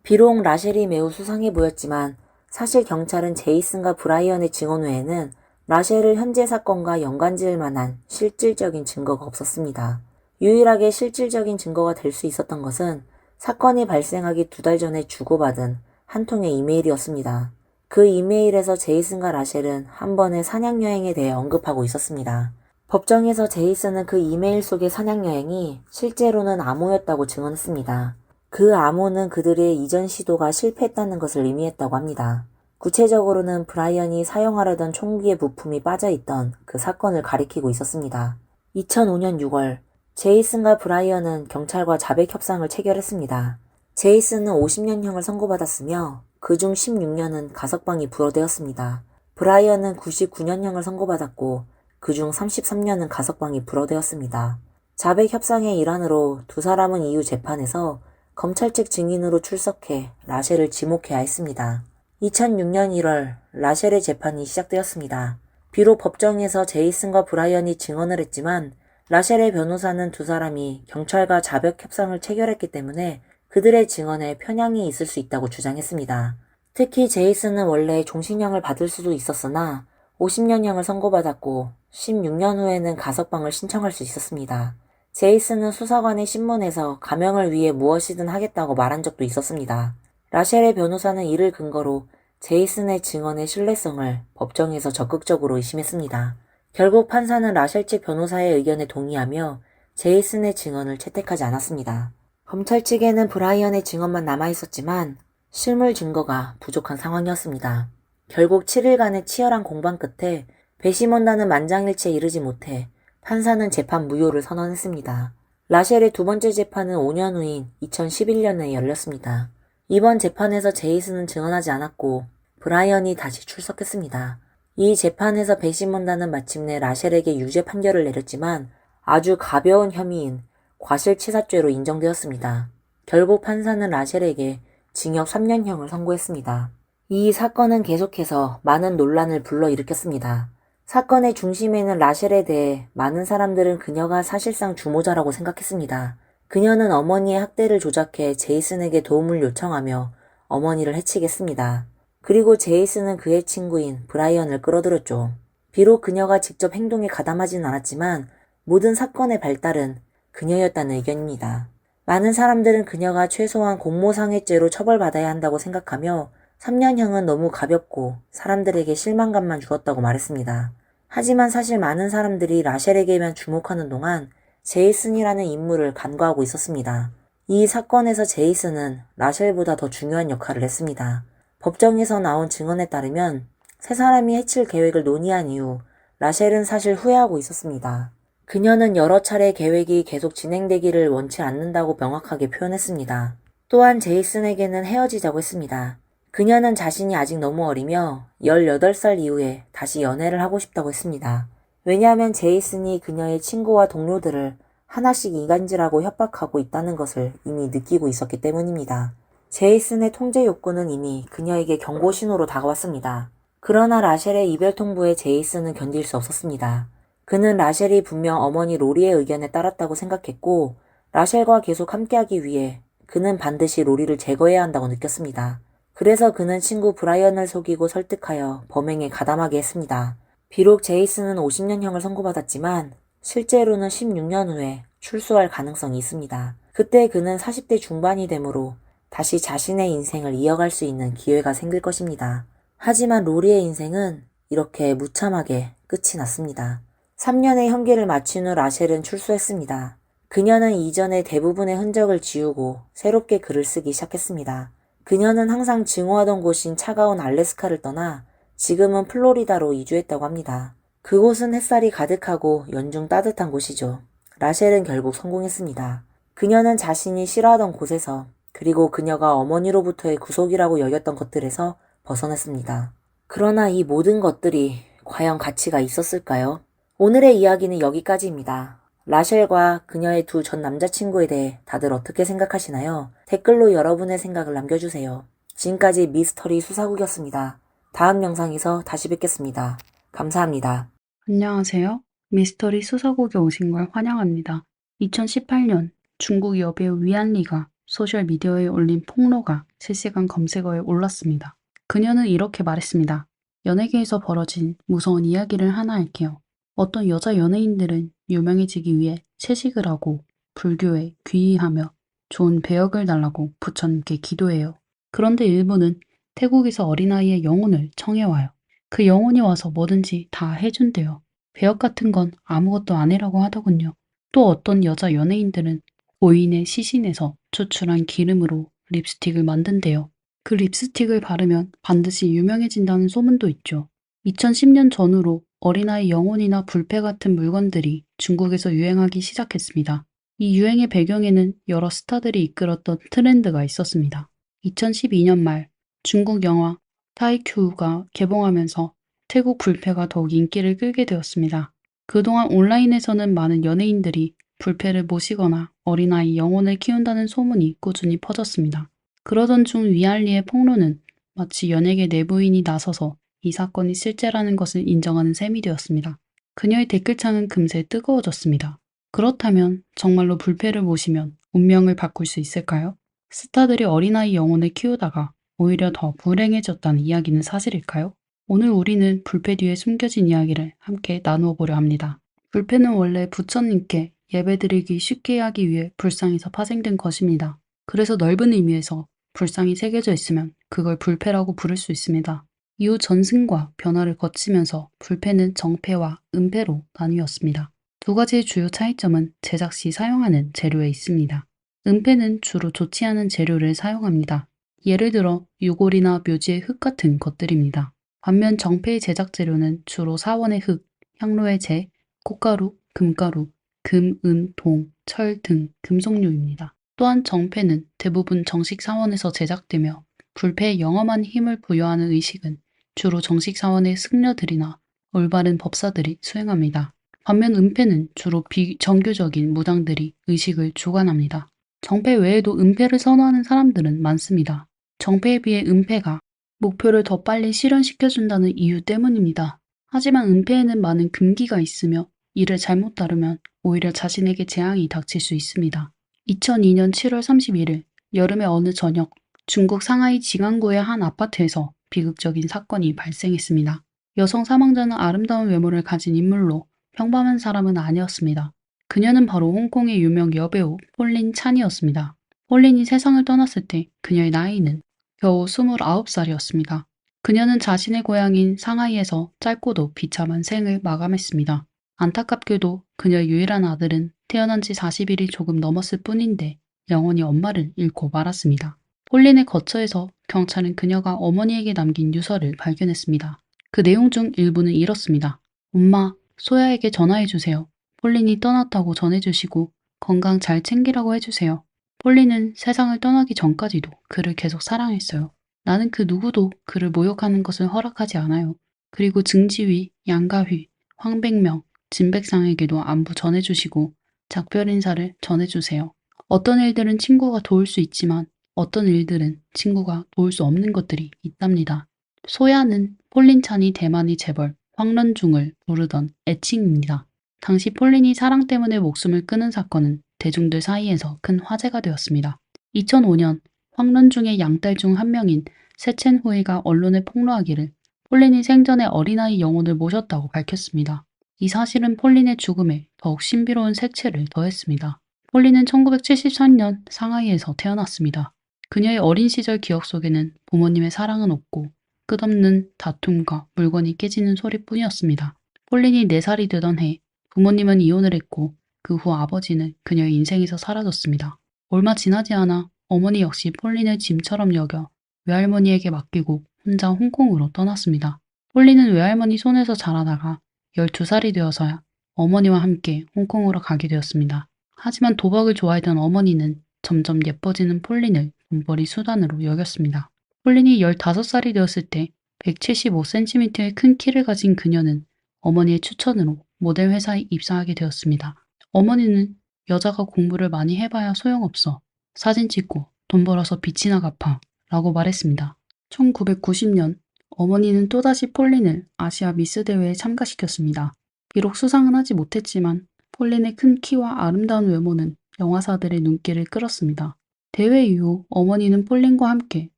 비록 라셸이 매우 수상해 보였지만 사실 경찰은 제이슨과 브라이언의 증언 외에는 라셸을 현재 사건과 연관지을 만한 실질적인 증거가 없었습니다. 유일하게 실질적인 증거가 될 수 있었던 것은 사건이 발생하기 2달 전에 주고받은 한 통의 이메일이었습니다. 그 이메일에서 제이슨과 라셸은 한 번의 사냥여행에 대해 언급하고 있었습니다. 법정에서 제이슨은 그 이메일 속의 사냥여행이 실제로는 암호였다고 증언했습니다. 그 암호는 그들의 이전 시도가 실패했다는 것을 의미했다고 합니다. 구체적으로는 브라이언이 사용하려던 총기의 부품이 빠져있던 그 사건을 가리키고 있었습니다. 2005년 6월, 제이슨과 브라이언은 경찰과 자백 협상을 체결했습니다. 제이슨은 50년형을 선고받았으며 그중 16년은 가석방이 불어되었습니다. 브라이언은 99년형을 선고받았고 그중 33년은 가석방이 불어되었습니다. 자백 협상의 일환으로 두 사람은 이후 재판에서 검찰 측 증인으로 출석해 라셸을 지목해야 했습니다. 2006년 1월 라셸의 재판이 시작되었습니다. 비록 법정에서 제이슨과 브라이언이 증언을 했지만 라셸의 변호사는 두 사람이 경찰과 자백 협상을 체결했기 때문에 그들의 증언에 편향이 있을 수 있다고 주장했습니다. 특히 제이슨은 원래 종신형을 받을 수도 있었으나 50년형을 선고받았고 16년 후에는 가석방을 신청할 수 있었습니다. 제이슨은 수사관의 신문에서 감형을 위해 무엇이든 하겠다고 말한 적도 있었습니다. 라셸의 변호사는 이를 근거로 제이슨의 증언의 신뢰성을 법정에서 적극적으로 의심했습니다. 결국 판사는 라셸 측 변호사의 의견에 동의하며 제이슨의 증언을 채택하지 않았습니다. 검찰 측에는 브라이언의 증언만 남아있었지만 실물 증거가 부족한 상황이었습니다. 결국 7일간의 치열한 공방 끝에 배심원단은 만장일치에 이르지 못해 판사는 재판 무효를 선언했습니다. 라셸의 두 번째 재판은 5년 후인 2011년에 열렸습니다. 이번 재판에서 제이슨은 증언하지 않았고 브라이언이 다시 출석했습니다. 이 재판에서 배심원단은 마침내 라셸에게 유죄 판결을 내렸지만 아주 가벼운 혐의인 과실치사죄로 인정되었습니다. 결국 판사는 라셸에게 징역 3년형을 선고했습니다. 이 사건은 계속해서 많은 논란을 불러일으켰습니다. 사건의 중심에는 라셸에 대해 많은 사람들은 그녀가 사실상 주모자라고 생각했습니다. 그녀는 어머니의 학대를 조작해 제이슨에게 도움을 요청하며 어머니를 해치겠습니다. 그리고 제이슨은 그의 친구인 브라이언을 끌어들였죠. 비록 그녀가 직접 행동에 가담하진 않았지만 모든 사건의 발달은 그녀였다는 의견입니다. 많은 사람들은 그녀가 최소한 공모상해죄로 처벌받아야 한다고 생각하며 3년형은 너무 가볍고 사람들에게 실망감만 주었다고 말했습니다. 하지만 사실 많은 사람들이 라셸에게만 주목하는 동안 제이슨이라는 인물을 간과하고 있었습니다. 이 사건에서 제이슨은 라셸보다 더 중요한 역할을 했습니다. 법정에서 나온 증언에 따르면 세 사람이 해칠 계획을 논의한 이후 라셸은 사실 후회하고 있었습니다. 그녀는 여러 차례 계획이 계속 진행되기를 원치 않는다고 명확하게 표현했습니다. 또한 제이슨에게는 헤어지자고 했습니다. 그녀는 자신이 아직 너무 어리며 18살 이후에 다시 연애를 하고 싶다고 했습니다. 왜냐하면 제이슨이 그녀의 친구와 동료들을 하나씩 이간질하고 협박하고 있다는 것을 이미 느끼고 있었기 때문입니다. 제이슨의 통제 욕구는 이미 그녀에게 경고 신호로 다가왔습니다. 그러나 라셸의 이별 통보에 제이슨은 견딜 수 없었습니다. 그는 라셸이 분명 어머니 로리의 의견에 따랐다고 생각했고 라셸과 계속 함께하기 위해 그는 반드시 로리를 제거해야 한다고 느꼈습니다. 그래서 그는 친구 브라이언을 속이고 설득하여 범행에 가담하게 했습니다. 비록 제이슨은 50년형을 선고받았지만 실제로는 16년 후에 출소할 가능성이 있습니다. 그때 그는 40대 중반이 되므로 다시 자신의 인생을 이어갈 수 있는 기회가 생길 것입니다. 하지만 로리의 인생은 이렇게 무참하게 끝이 났습니다. 3년의 형기를 마친 후 라셸은 출소했습니다. 그녀는 이전의 대부분의 흔적을 지우고 새롭게 글을 쓰기 시작했습니다. 그녀는 항상 증오하던 곳인 차가운 알래스카를 떠나 지금은 플로리다로 이주했다고 합니다. 그곳은 햇살이 가득하고 연중 따뜻한 곳이죠. 라셸은 결국 성공했습니다. 그녀는 자신이 싫어하던 곳에서 그리고 그녀가 어머니로부터의 구속이라고 여겼던 것들에서 벗어났습니다. 그러나 이 모든 것들이 과연 가치가 있었을까요? 오늘의 이야기는 여기까지입니다. 라셸과 그녀의 두 전 남자친구에 대해 다들 어떻게 생각하시나요? 댓글로 여러분의 생각을 남겨주세요. 지금까지 미스터리 수사국이었습니다. 다음 영상에서 다시 뵙겠습니다. 감사합니다. 안녕하세요. 미스터리 수사국에 오신 걸 환영합니다. 2018년 중국 여배우 위안리가 소셜미디어에 올린 폭로가 실시간 검색어에 올랐습니다. 그녀는 이렇게 말했습니다. 연예계에서 벌어진 무서운 이야기를 하나 할게요. 어떤 여자 연예인들은 유명해지기 위해 채식을 하고 불교에 귀의하며 좋은 배역을 달라고 부처님께 기도해요. 그런데 일부는 태국에서 어린아이의 영혼을 청해와요. 그 영혼이 와서 뭐든지 다 해준대요. 배역 같은 건 아무것도 아니라고 하더군요. 또 어떤 여자 연예인들은 고인의 시신에서 추출한 기름으로 립스틱을 만든대요. 그 립스틱을 바르면 반드시 유명해진다는 소문도 있죠. 2010년 전후로 어린아이 영혼이나 불패 같은 물건들이 중국에서 유행하기 시작했습니다. 이 유행의 배경에는 여러 스타들이 이끌었던 트렌드가 있었습니다. 2012년 말 중국 영화 타이큐가 개봉하면서 태국 불패가 더욱 인기를 끌게 되었습니다. 그동안 온라인에서는 많은 연예인들이 불패를 모시거나 어린아이 영혼을 키운다는 소문이 꾸준히 퍼졌습니다. 그러던 중 위안리의 폭로는 마치 연예계 내부인이 나서서 이 사건이 실제라는 것을 인정하는 셈이 되었습니다. 그녀의 댓글창은 금세 뜨거워졌습니다. 그렇다면 정말로 불패를 모시면 운명을 바꿀 수 있을까요? 스타들이 어린아이 영혼을 키우다가 오히려 더 불행해졌다는 이야기는 사실일까요? 오늘 우리는 불패 뒤에 숨겨진 이야기를 함께 나누어 보려 합니다. 불패는 원래 부처님께 예배드리기 쉽게 하기 위해 불상에서 파생된 것입니다. 그래서 넓은 의미에서 불상이 새겨져 있으면 그걸 불패라고 부를 수 있습니다. 이후 전승과 변화를 거치면서 불패는 정패와 은패로 나뉘었습니다. 두 가지의 주요 차이점은 제작 시 사용하는 재료에 있습니다. 은패는 주로 좋지 않은 재료를 사용합니다. 예를 들어 유골이나 묘지의 흙 같은 것들입니다. 반면 정패의 제작 재료는 주로 사원의 흙, 향로의 재, 꽃가루, 금가루, 금, 은, 동, 철 등 금속류입니다. 또한 정패는 대부분 정식 사원에서 제작되며 불패에 영험한 힘을 부여하는 의식은 주로 정식 사원의 승려들이나 올바른 법사들이 수행합니다. 반면 은패는 주로 비정규적인 무당들이 의식을 주관합니다. 정패 외에도 은패를 선호하는 사람들은 많습니다. 정패에 비해 은패가 목표를 더 빨리 실현시켜준다는 이유 때문입니다. 하지만 은패에는 많은 금기가 있으며 이를 잘못 다루면 오히려 자신에게 재앙이 닥칠 수 있습니다. 2002년 7월 31일 여름의 어느 저녁 중국 상하이 지강구의 한 아파트에서 비극적인 사건이 발생했습니다. 여성 사망자는 아름다운 외모를 가진 인물로 평범한 사람은 아니었습니다. 그녀는 바로 홍콩의 유명 여배우 폴린 찬이었습니다. 폴린이 세상을 떠났을 때 그녀의 나이는 겨우 29살이었습니다. 그녀는 자신의 고향인 상하이에서 짧고도 비참한 생을 마감했습니다. 안타깝게도 그녀의 유일한 아들은 태어난 지 40일이 조금 넘었을 뿐인데 영원히 엄마를 잃고 말았습니다. 폴린의 거처에서 경찰은 그녀가 어머니에게 남긴 유서를 발견했습니다. 그 내용 중 일부는 이렇습니다. 엄마, 소야에게 전화해주세요. 폴린이 떠났다고 전해주시고 건강 잘 챙기라고 해주세요. 폴린은 세상을 떠나기 전까지도 그를 계속 사랑했어요. 나는 그 누구도 그를 모욕하는 것을 허락하지 않아요. 그리고 증지위, 양가휘, 황백명, 진백상에게도 안부 전해주시고 작별 인사를 전해주세요. 어떤 일들은 친구가 도울 수 있지만 어떤 일들은 친구가 도울 수 없는 것들이 있답니다. 소야는 폴린찬이 대만의 재벌 황런중을 부르던 애칭입니다. 당시 폴린이 사랑 때문에 목숨을 끊은 사건은 대중들 사이에서 큰 화제가 되었습니다. 2005년 황런중의 양딸 중 한 명인 세첸후이가 언론에 폭로하기를 폴린이 생전에 어린아이 영혼을 모셨다고 밝혔습니다. 이 사실은 폴린의 죽음에 더욱 신비로운 색채를 더했습니다. 폴린은 1973년 상하이에서 태어났습니다. 그녀의 어린 시절 기억 속에는 부모님의 사랑은 없고 끝없는 다툼과 물건이 깨지는 소리뿐이었습니다. 폴린이 4살이 되던 해 부모님은 이혼을 했고 그 후 아버지는 그녀의 인생에서 사라졌습니다. 얼마 지나지 않아 어머니 역시 폴린을 짐처럼 여겨 외할머니에게 맡기고 혼자 홍콩으로 떠났습니다. 폴린은 외할머니 손에서 자라다가 12살이 되어서야 어머니와 함께 홍콩으로 가게 되었습니다. 하지만 도박을 좋아했던 어머니는 점점 예뻐지는 폴린을 돈벌이 수단으로 여겼습니다. 폴린이 15살이 되었을 때 175cm의 큰 키를 가진 그녀는 어머니의 추천으로 모델 회사에 입사하게 되었습니다. 어머니는 여자가 공부를 많이 해봐야 소용없어. 사진 찍고 돈 벌어서 빚이나 갚아 라고 말했습니다. 1990년 어머니는 또다시 폴린을 아시아 미스 대회에 참가시켰습니다. 비록 수상은 하지 못했지만 폴린의 큰 키와 아름다운 외모는 영화사들의 눈길을 끌었습니다. 대회 이후 어머니는 폴린과 함께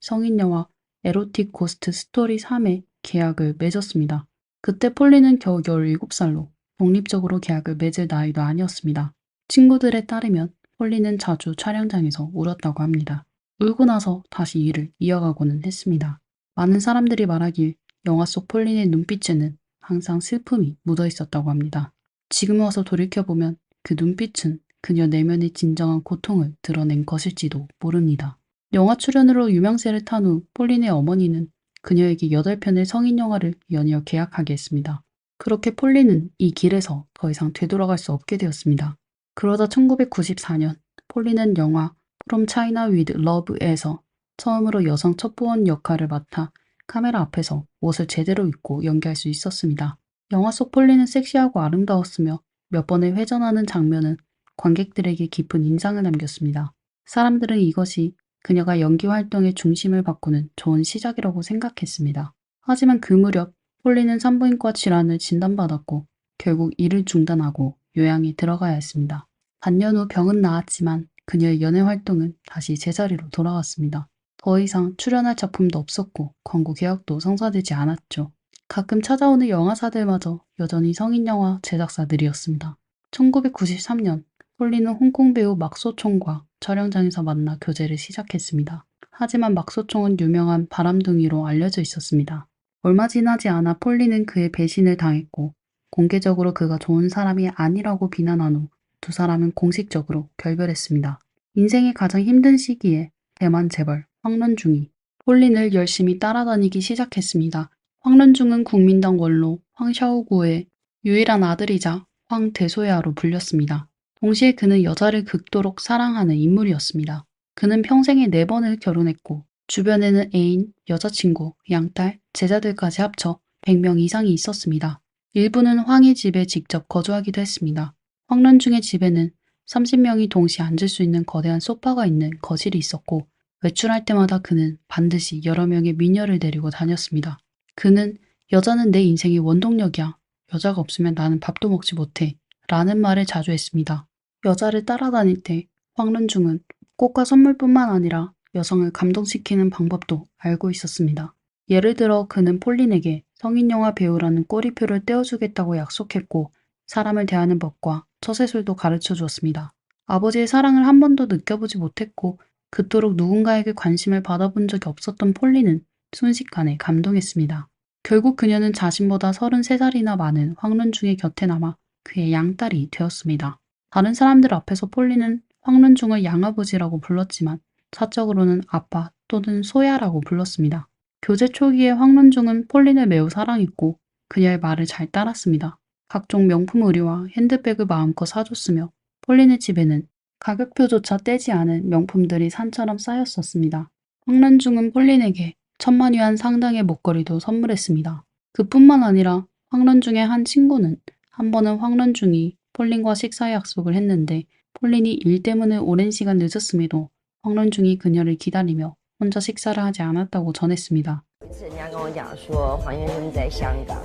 성인 영화 에로틱 고스트 스토리 3의 계약을 맺었습니다. 그때 폴린은 겨우 17살로 독립적으로 계약을 맺을 나이도 아니었습니다. 친구들에 따르면 폴린은 자주 촬영장에서 울었다고 합니다. 울고 나서 다시 일을 이어가고는 했습니다. 많은 사람들이 말하길 영화 속 폴린의 눈빛에는 항상 슬픔이 묻어 있었다고 합니다. 지금 와서 돌이켜보면 그 눈빛은 그녀 내면의 진정한 고통을 드러낸 것일지도 모릅니다. 영화 출연으로 유명세를 탄 후 폴린의 어머니는 그녀에게 8편의 성인 영화를 연이어 계약하게 했습니다. 그렇게 폴린은 이 길에서 더 이상 되돌아갈 수 없게 되었습니다. 그러다 1994년 폴린은 영화 From China with Love에서 처음으로 여성 첩보원 역할을 맡아 카메라 앞에서 옷을 제대로 입고 연기할 수 있었습니다. 영화 속 폴린은 섹시하고 아름다웠으며 몇 번의 회전하는 장면은 관객들에게 깊은 인상을 남겼습니다. 사람들은 이것이 그녀가 연기 활동의 중심을 바꾸는 좋은 시작이라고 생각했습니다. 하지만 그 무렵 폴린은 산부인과 질환을 진단받았고 결국 일을 중단하고 요양에 들어가야 했습니다. 반년 후 병은 나았지만 그녀의 연애 활동은 다시 제자리로 돌아왔습니다. 더 이상 출연할 작품도 없었고 광고 계약도 성사되지 않았죠. 가끔 찾아오는 영화사들마저 여전히 성인 영화 제작사들이었습니다. 1993년 폴린은 홍콩 배우 막소총과 촬영장에서 만나 교제를 시작했습니다. 하지만 막소총은 유명한 바람둥이로 알려져 있었습니다. 얼마 지나지 않아 폴린은 그의 배신을 당했고 공개적으로 그가 좋은 사람이 아니라고 비난한 후 두 사람은 공식적으로 결별했습니다. 인생의 가장 힘든 시기에 대만 재벌 황런중이 폴린을 열심히 따라다니기 시작했습니다. 황런중은 국민당 원로 황샤오구의 유일한 아들이자 황대소야로 불렸습니다. 동시에 그는 여자를 극도로 사랑하는 인물이었습니다. 그는 평생에 4번을 결혼했고 주변에는 애인, 여자친구, 양딸, 제자들까지 합쳐 100명 이상이 있었습니다. 일부는 황의 집에 직접 거주하기도 했습니다. 황런중의 집에는 30명이 동시에 앉을 수 있는 거대한 소파가 있는 거실이 있었고 외출할 때마다 그는 반드시 여러 명의 미녀를 데리고 다녔습니다. 그는 여자는 내 인생의 원동력이야. 여자가 없으면 나는 밥도 먹지 못해. 라는 말을 자주 했습니다. 여자를 따라다닐 때 황런중은 꽃과 선물뿐만 아니라 여성을 감동시키는 방법도 알고 있었습니다. 예를 들어 그는 폴린에게 성인영화 배우라는 꼬리표를 떼어주겠다고 약속했고 사람을 대하는 법과 처세술도 가르쳐 주었습니다. 아버지의 사랑을 한 번도 느껴보지 못했고 그토록 누군가에게 관심을 받아본 적이 없었던 폴린은 순식간에 감동했습니다. 결국 그녀는 자신보다 33살이나 많은 황런중의 곁에 남아 그의 양딸이 되었습니다. 다른 사람들 앞에서 폴린은 황런중을 양아버지라고 불렀지만 사적으로는 아빠 또는 소야라고 불렀습니다. 교제 초기에 황런중은 폴린을 매우 사랑했고 그녀의 말을 잘 따랐습니다. 각종 명품 의류와 핸드백을 마음껏 사줬으며 폴린의 집에는 가격표조차 떼지 않은 명품들이 산처럼 쌓였었습니다. 황런중은 폴린에게 10,000만 위안 상당의 목걸이도 선물했습니다. 그뿐만 아니라 황런중의 한 친구는 한 번은 황런중이 폴린과 식사 약속을 했는데 폴린이 일 때문에 오랜 시간 늦었음에도 황런중이 그녀를 기다리며 혼자 식사를 하지 않았다고 전했습니다. 人家跟我讲说黄元生在香港，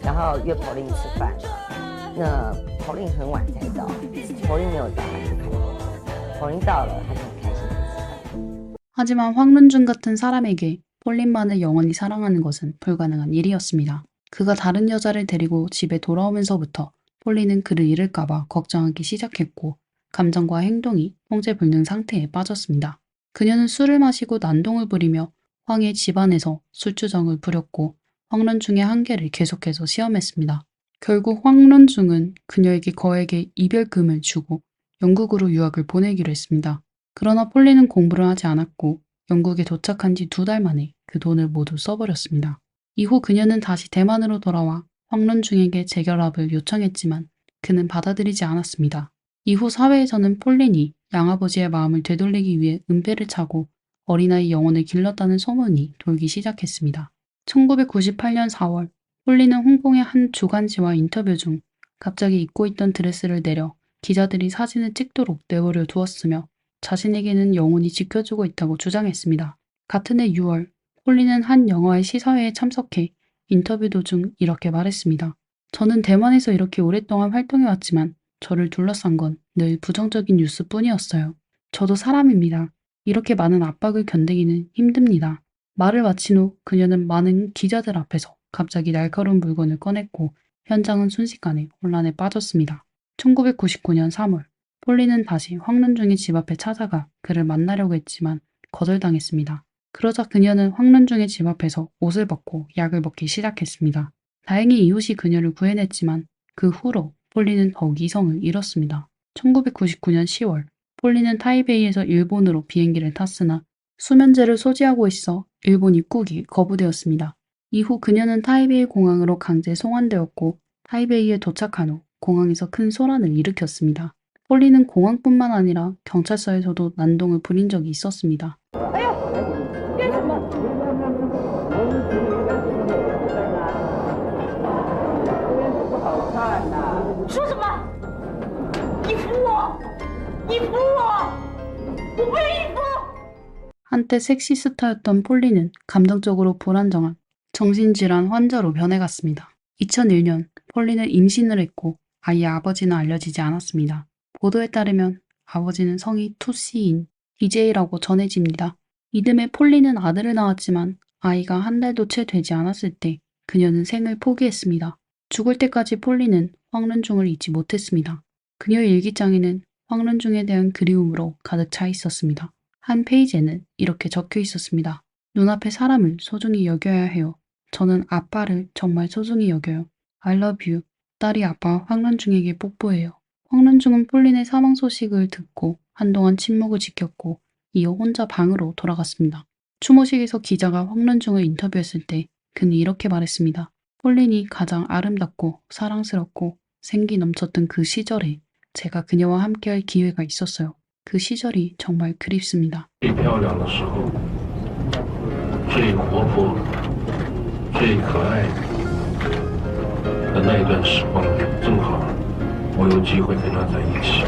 然后约 Pauline 吃饭，那 Pauline 很晚才到，Pauline 没有到，他就开心。Pauline 到了，他就很开心地吃饭。 하지만 황런중 같은 사람에게 폴린만을 영원히 사랑하는 것은 불가능한 일이었습니다. 그가 다른 여자를 데리고 집에 돌아오면서부터 폴린은 그를 잃을까봐 걱정하기 시작했고 감정과 행동이 통제불능 상태에 빠졌습니다. 그녀는 술을 마시고 난동을 부리며 황의 집안에서 술주정을 부렸고 황런중의 한계를 계속해서 시험했습니다. 결국 황런중은 그녀에게 거액의 이별금을 주고 영국으로 유학을 보내기로 했습니다. 그러나 폴린은 공부를 하지 않았고 영국에 도착한 지 2달 만에 그 돈을 모두 써버렸습니다. 이후 그녀는 다시 대만으로 돌아와 황런중에게 재결합을 요청했지만 그는 받아들이지 않았습니다. 이후 사회에서는 폴린이 양아버지의 마음을 되돌리기 위해 은폐를 차고 어린아이 영혼을 길렀다는 소문이 돌기 시작했습니다. 1998년 4월 폴린은 홍콩의 한 주간지와 인터뷰 중 갑자기 입고 있던 드레스를 내려 기자들이 사진을 찍도록 내버려 두었으며 자신에게는 영원히 지켜주고 있다고 주장했습니다. 같은 해 6월 폴린은 한 영화의 시사회에 참석해 인터뷰 도중 이렇게 말했습니다. 저는 대만에서 이렇게 오랫동안 활동해왔지만 저를 둘러싼 건 늘 부정적인 뉴스뿐이었어요. 저도 사람입니다. 이렇게 많은 압박을 견디기는 힘듭니다. 말을 마친 후 그녀는 많은 기자들 앞에서 갑자기 날카로운 물건을 꺼냈고 현장은 순식간에 혼란에 빠졌습니다. 1999년 3월 폴린은 다시 황런중의 집 앞에 찾아가 그를 만나려고 했지만 거절당했습니다. 그러자 그녀는 황런중의 집 앞에서 옷을 벗고 약을 먹기 시작했습니다. 다행히 이웃이 그녀를 구해냈지만 그 후로 폴린은 더욱 이성을 잃었습니다. 1999년 10월 폴린은 타이베이에서 일본으로 비행기를 탔으나 수면제를 소지하고 있어 일본 입국이 거부되었습니다. 이후 그녀는 타이베이 공항으로 강제 송환되었고 타이베이에 도착한 후 공항에서 큰 소란을 일으켰습니다. 폴린은 공항뿐만 아니라 경찰서에서도 난동을 부린 적이 있었습니다. 说什么？你扶我！你扶我！我不愿意扶！ 한때 섹시스타였던 폴린은 감정적으로 불안정한 정신질환 환자로 변해갔습니다. 2001년 폴린은 임신을 했고 아이의 아버지는 알려지지 않았습니다. 보도에 따르면 아버지는 성이 투씨인 DJ라고 전해집니다. 이듬해 폴린은 아들을 낳았지만 아이가 한 달도 채 되지 않았을 때 그녀는 생을 포기했습니다. 죽을 때까지 폴린은 황런중을 잊지 못했습니다. 그녀의 일기장에는 황런중에 대한 그리움으로 가득 차 있었습니다. 한 페이지에는 이렇게 적혀 있었습니다. 눈앞의 사람을 소중히 여겨야 해요. 저는 아빠를 정말 소중히 여겨요. I love you. 딸이 아빠 황런중에게 뽀뽀해요. 황런중은 폴린의 사망 소식을 듣고 한동안 침묵을 지켰고 이어 혼자 방으로 돌아갔습니다. 추모식에서 기자가 황런중을 인터뷰했을 때 그는 이렇게 말했습니다. 폴린이 가장 아름답고 사랑스럽고 생기 넘쳤던 그 시절에 제가 그녀와 함께할 기회가 있었어요. 그 시절이 정말 그립습니다. 最漂亮的时候，最活泼、最可爱的那一段时光里，正好我有机会跟她在一起，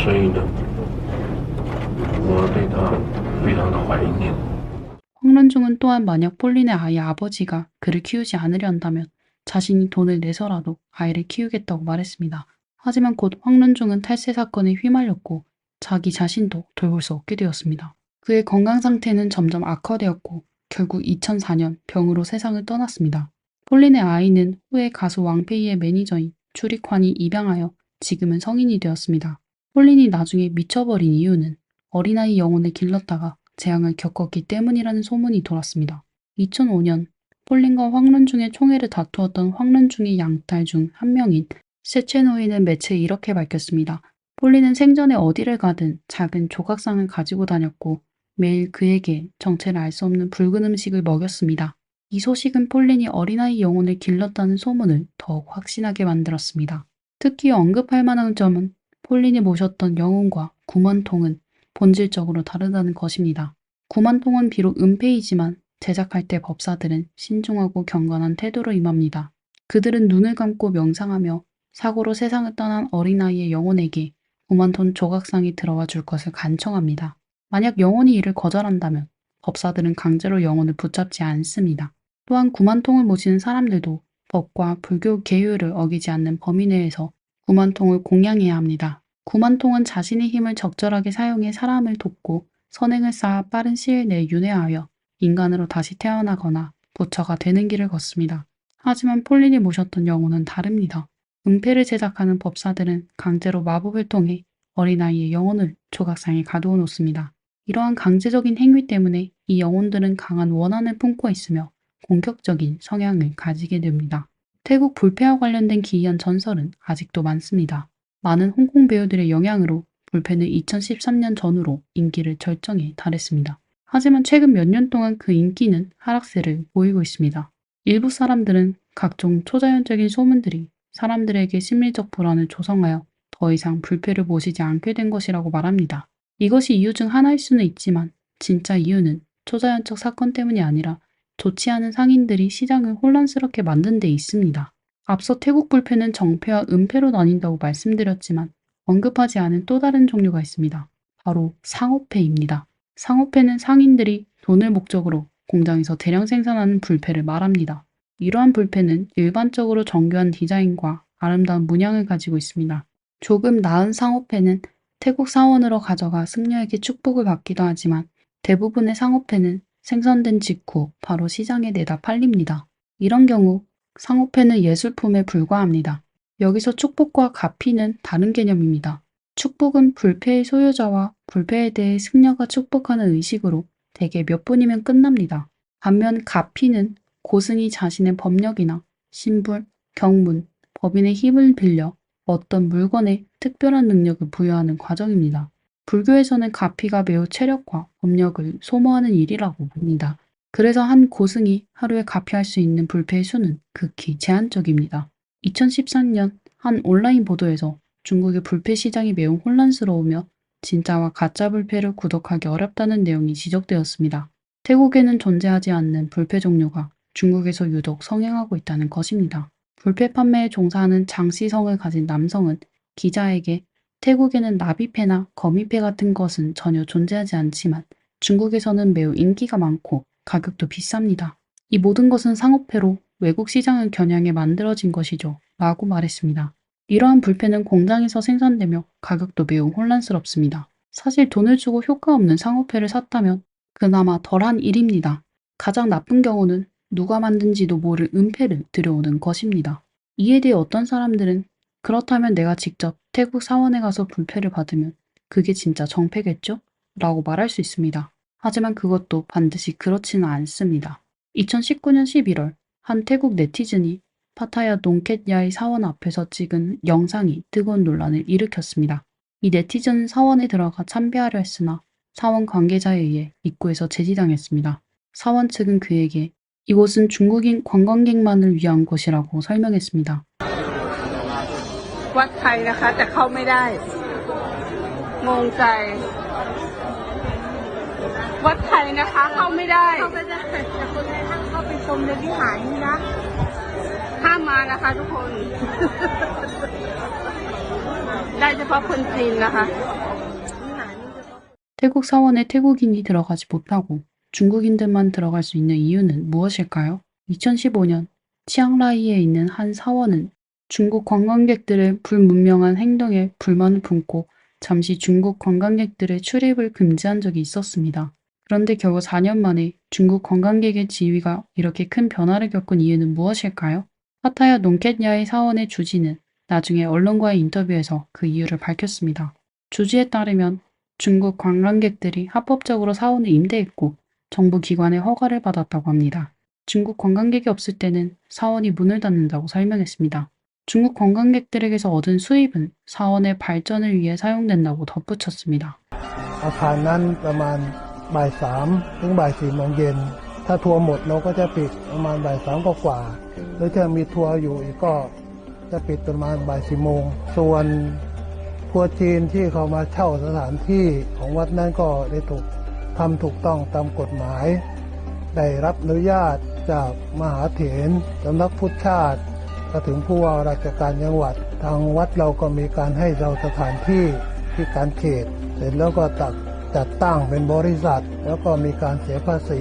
所以呢，我对她非常的怀念。 황런중은 또한 만약 폴린의 아이의 아버지가 그를 키우지 않으려 한다면 자신이 돈을 내서라도 아이를 키우겠다고 말했습니다. 하지만 곧 황런중은 탈세 사건에 휘말렸고 자기 자신도 돌볼 수 없게 되었습니다. 그의 건강 상태는 점점 악화되었고 결국 2004년 병으로 세상을 떠났습니다. 폴린의 아이는 후에 가수 왕페이의 매니저인 추리환이 입양하여 지금은 성인이 되었습니다. 폴린이 나중에 미쳐버린 이유는 어린아이 영혼을 길렀다가 재앙을 겪었기 때문이라는 소문이 돌았습니다. 2005년 폴린과 황런중의 총애를 다투었던 황런중의 양딸 중 한 명인 세체노이는 매체에 이렇게 밝혔습니다. 폴린은 생전에 어디를 가든 작은 조각상을 가지고 다녔고 매일 그에게 정체를 알 수 없는 붉은 음식을 먹였습니다. 이 소식은 폴린이 어린아이 영혼을 길렀다는 소문을 더욱 확신하게 만들었습니다. 특히 언급할 만한 점은 폴린이 모셨던 영혼과 구먼통은 본질적으로 다르다는 것입니다. 구먼통은 비록 은폐이지만 제작할 때 법사들은 신중하고 경건한 태도로 임합니다. 그들은 눈을 감고 명상하며 사고로 세상을 떠난 어린아이의 영혼에게 9만 톤 조각상이 들어와 줄 것을 간청합니다. 만약 영혼이 이를 거절한다면 법사들은 강제로 영혼을 붙잡지 않습니다. 또한 9만 통을 모시는 사람들도 법과 불교 계율을 어기지 않는 범위 내에서 9만 통을 공양해야 합니다. 9만 통은 자신의 힘을 적절하게 사용해 사람을 돕고 선행을 쌓아 빠른 시일 내에 윤회하여 인간으로 다시 태어나거나 부처가 되는 길을 걷습니다. 하지만 폴린이 모셨던 영혼은 다릅니다. 은폐를 제작하는 법사들은 강제로 마법을 통해 어린아이의 영혼을 조각상에 가두어 놓습니다. 이러한 강제적인 행위 때문에 이 영혼들은 강한 원한을 품고 있으며 공격적인 성향을 가지게 됩니다. 태국 불패와 관련된 기이한 전설은 아직도 많습니다. 많은 홍콩 배우들의 영향으로 불패는 2013년 전후로 인기를 절정에 달했습니다. 하지만 최근 몇 년 동안 그 인기는 하락세를 보이고 있습니다. 일부 사람들은 각종 초자연적인 소문들이 사람들에게 심리적 불안을 조성하여 더 이상 불패를 모시지 않게 된 것이라고 말합니다. 이것이 이유 중 하나일 수는 있지만 진짜 이유는 초자연적 사건 때문이 아니라 좋지 않은 상인들이 시장을 혼란스럽게 만든 데 있습니다. 앞서 태국 불패는 정패와 은패로 나뉜다고 말씀드렸지만 언급하지 않은 또 다른 종류가 있습니다. 바로 상업패입니다. 상업패는 상인들이 돈을 목적으로 공장에서 대량 생산하는 불패를 말합니다. 이러한 불패는 일반적으로 정교한 디자인과 아름다운 문양을 가지고 있습니다. 조금 나은 상업패는 태국 사원으로 가져가 승려에게 축복을 받기도 하지만 대부분의 상업패는 생산된 직후 바로 시장에 내다 팔립니다. 이런 경우 상업패는 예술품에 불과합니다. 여기서 축복과 가피는 다른 개념입니다. 축복은 불패의 소유자와 불패에 대해 승려가 축복하는 의식으로 대개 몇 분이면 끝납니다. 반면 가피는 고승이 자신의 법력이나 신분, 경문, 법인의 힘을 빌려 어떤 물건에 특별한 능력을 부여하는 과정입니다. 불교에서는 가피가 매우 체력과 법력을 소모하는 일이라고 봅니다. 그래서 한 고승이 하루에 가피할 수 있는 불패의 수는 극히 제한적입니다. 2013년 한 온라인 보도에서 중국의 불패 시장이 매우 혼란스러우며 진짜와 가짜 불패를 구독하기 어렵다는 내용이 지적되었습니다. 태국에는 존재하지 않는 불패 종류가 중국에서 유독 성행하고 있다는 것입니다. 불패 판매에 종사하는 장씨성을 가진 남성은 기자에게 태국에는 나비패나 거미패 같은 것은 전혀 존재하지 않지만 중국에서는 매우 인기가 많고 가격도 비쌉니다. 이 모든 것은 상업패로 외국 시장을 겨냥해 만들어진 것이죠. 라고 말했습니다. 이러한 불패는 공장에서 생산되며 가격도 매우 혼란스럽습니다. 사실 돈을 주고 효과 없는 상업패를 샀다면 그나마 덜한 일입니다. 가장 나쁜 경우는 누가 만든지도 모를 은패를 들여오는 것입니다. 이에 대해 어떤 사람들은 그렇다면 내가 직접 태국 사원에 가서 불패를 받으면 그게 진짜 정패겠죠? 라고 말할 수 있습니다. 하지만 그것도 반드시 그렇지는 않습니다. 2019년 11월 한 태국 네티즌이 파타야 농켓야의 사원 앞에서 찍은 영상이 뜨거운 논란을 일으켰습니다. 이 네티즌은 사원에 들어가 참배하려 했으나 사원 관계자에 의해 입구에서 제지당했습니다. 사원 측은 그에게 이곳은 중국인 관광객만을 위한 곳이라고 설명했습니다. วัดไทยนะคะแต่เข้าไม่ได้งงใจวัดไทยนะคะเข้าไม่ได้เข้าไม่ได้แต่คนในห้างเข้าไปชมในวิหารนี่นะห้ามมานะคะทุกคนได้เฉพาะคนจีนนะคะ 태국 사원에 태국인이 들어가지 못하고 중국인들만 들어갈 수 있는 이유는 무엇일까요? 2015년 치앙라이에 있는 한 사원은 중국 관광객들의 불문명한 행동에 불만을 품고 잠시 중국 관광객들의 출입을 금지한 적이 있었습니다. 그런데 겨우 4년 만에 중국 관광객의 지위가 이렇게 큰 변화를 겪은 이유는 무엇일까요? 파타야 농켓야의 사원의 주지는 나중에 언론과의 인터뷰에서 그 이유를 밝혔습니다. 주지에 따르면 중국 관광객들이 합법적으로 사원을 임대했고 정부 기관의 허가를 받았다고 합니다. 중국 관광객이 없을 때는 사원이 문을 닫는다고 설명했습니다. 중국 관광객들에게서 얻은 수입은 사원의 발전을 위해 사용된다고 덧붙였습니다. อาคารนั้นประมาณบ่าย3ถึงบ่าย4โมงเย็นถ้าทัวร์หมดเราก็จะปิดประมาณบ่าย3กว่าๆหรือถ้ามีทัวร์อยู่อีกก็จะปิดประมาณบ่าย4โมงส่วนทัวร์จีนที่เขามาเช่าสถานที่ของวัดนั้นก็ได้ถูกทำถูกต้องตามกฎหมายได้รับอนุญาตจากมหาเถรสำนักพุทธชาติ ก็ถึงผู้ว่าราชการจังหวัดทางวัดเราก็มีการให้เราสถานที่ที่การเขตเสร็จแล้วก็จัดตั้งเป็นบริษัทแล้วก็มีการเสียภาษี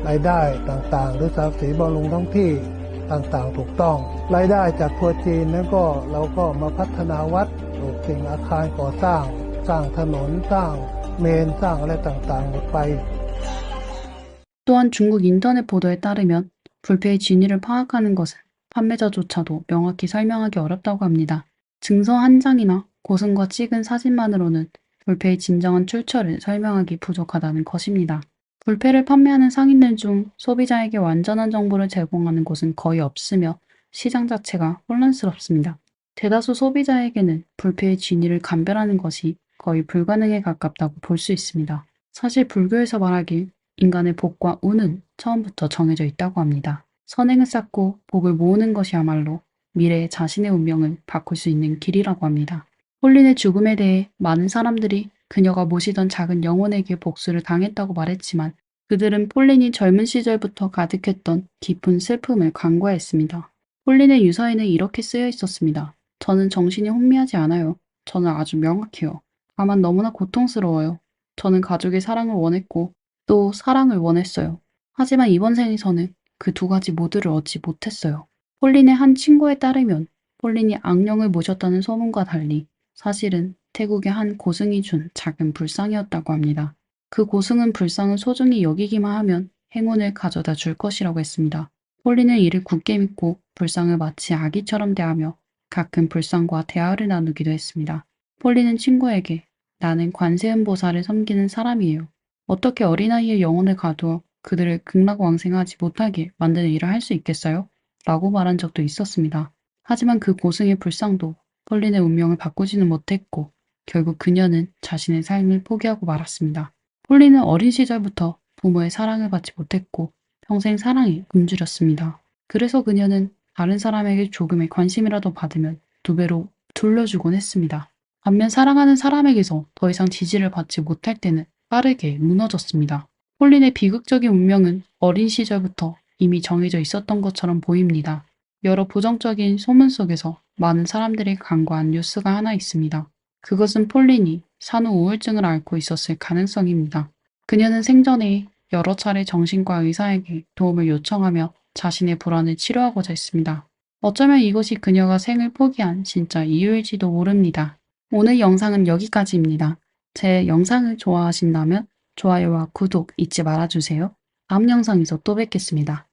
รายได้ต่างๆหรือภาษีบำรุงท้องที่ต่างๆถูกต้องรายได้จากทัวร์จีนนั้นก็เราก็มาพัฒนาวัดปลูกสิ่งอาคารก่อสร้างถนนสร้างเมนสร้างอะไรต่างๆหมดไป 또한 중국 인터넷 보도에 따르면 불패의 진위를 파악하는 것은 판매자조차도 명확히 설명하기 어렵다고 합니다. 증서 한 장이나 고승과 찍은 사진만으로는 불패의 진정한 출처를 설명하기 부족하다는 것입니다. 불패를 판매하는 상인들 중 소비자에게 완전한 정보를 제공하는 곳은 거의 없으며 시장 자체가 혼란스럽습니다. 대다수 소비자에게는 불패의 진위를 감별하는 것이 거의 불가능에 가깝다고 볼 수 있습니다. 사실 불교에서 말하길 인간의 복과 운은 처음부터 정해져 있다고 합니다. 선행을 쌓고 복을 모으는 것이야말로 미래의 자신의 운명을 바꿀 수 있는 길이라고 합니다. 폴린의 죽음에 대해 많은 사람들이 그녀가 모시던 작은 영혼에게 복수를 당했다고 말했지만 그들은 폴린이 젊은 시절부터 가득했던 깊은 슬픔을 간과했습니다. 폴린의 유서에는 이렇게 쓰여 있었습니다. 저는 정신이 혼미하지 않아요. 저는 아주 명확해요. 다만 너무나 고통스러워요. 저는 가족의 사랑을 원했고 또 사랑을 원했어요. 하지만 이번 생에서는 그 두 가지 모두를 얻지 못했어요. 폴린의 한 친구에 따르면 폴린이 악령을 모셨다는 소문과 달리 사실은 태국의 한 고승이 준 작은 불상이었다고 합니다. 그 고승은 불상을 소중히 여기기만 하면 행운을 가져다 줄 것이라고 했습니다. 폴린은 이를 굳게 믿고 불상을 마치 아기처럼 대하며 가끔 불상과 대화를 나누기도 했습니다. 폴린은 친구에게 나는 관세음보살을 섬기는 사람이에요. 어떻게 어린아이의 영혼을 가두어 그들을 극락왕생하지 못하게 만드는 일을 할 수 있겠어요? 라고 말한 적도 있었습니다. 하지만 그 고승의 불상도 폴린의 운명을 바꾸지는 못했고 결국 그녀는 자신의 삶을 포기하고 말았습니다. 폴린은 어린 시절부터 부모의 사랑을 받지 못했고 평생 사랑에 굶주렸습니다. 그래서 그녀는 다른 사람에게 조금의 관심이라도 받으면 두 배로 돌려주곤 했습니다. 반면 사랑하는 사람에게서 더 이상 지지를 받지 못할 때는 빠르게 무너졌습니다. 폴린의 비극적인 운명은 어린 시절부터 이미 정해져 있었던 것처럼 보입니다. 여러 부정적인 소문 속에서 많은 사람들이 간과한 뉴스가 하나 있습니다. 그것은 폴린이 산후 우울증을 앓고 있었을 가능성입니다. 그녀는 생전에 여러 차례 정신과 의사에게 도움을 요청하며 자신의 불안을 치료하고자 했습니다. 어쩌면 이것이 그녀가 생을 포기한 진짜 이유일지도 모릅니다. 오늘 영상은 여기까지입니다. 제 영상을 좋아하신다면 좋아요와 구독 잊지 말아주세요. 다음 영상에서 또 뵙겠습니다.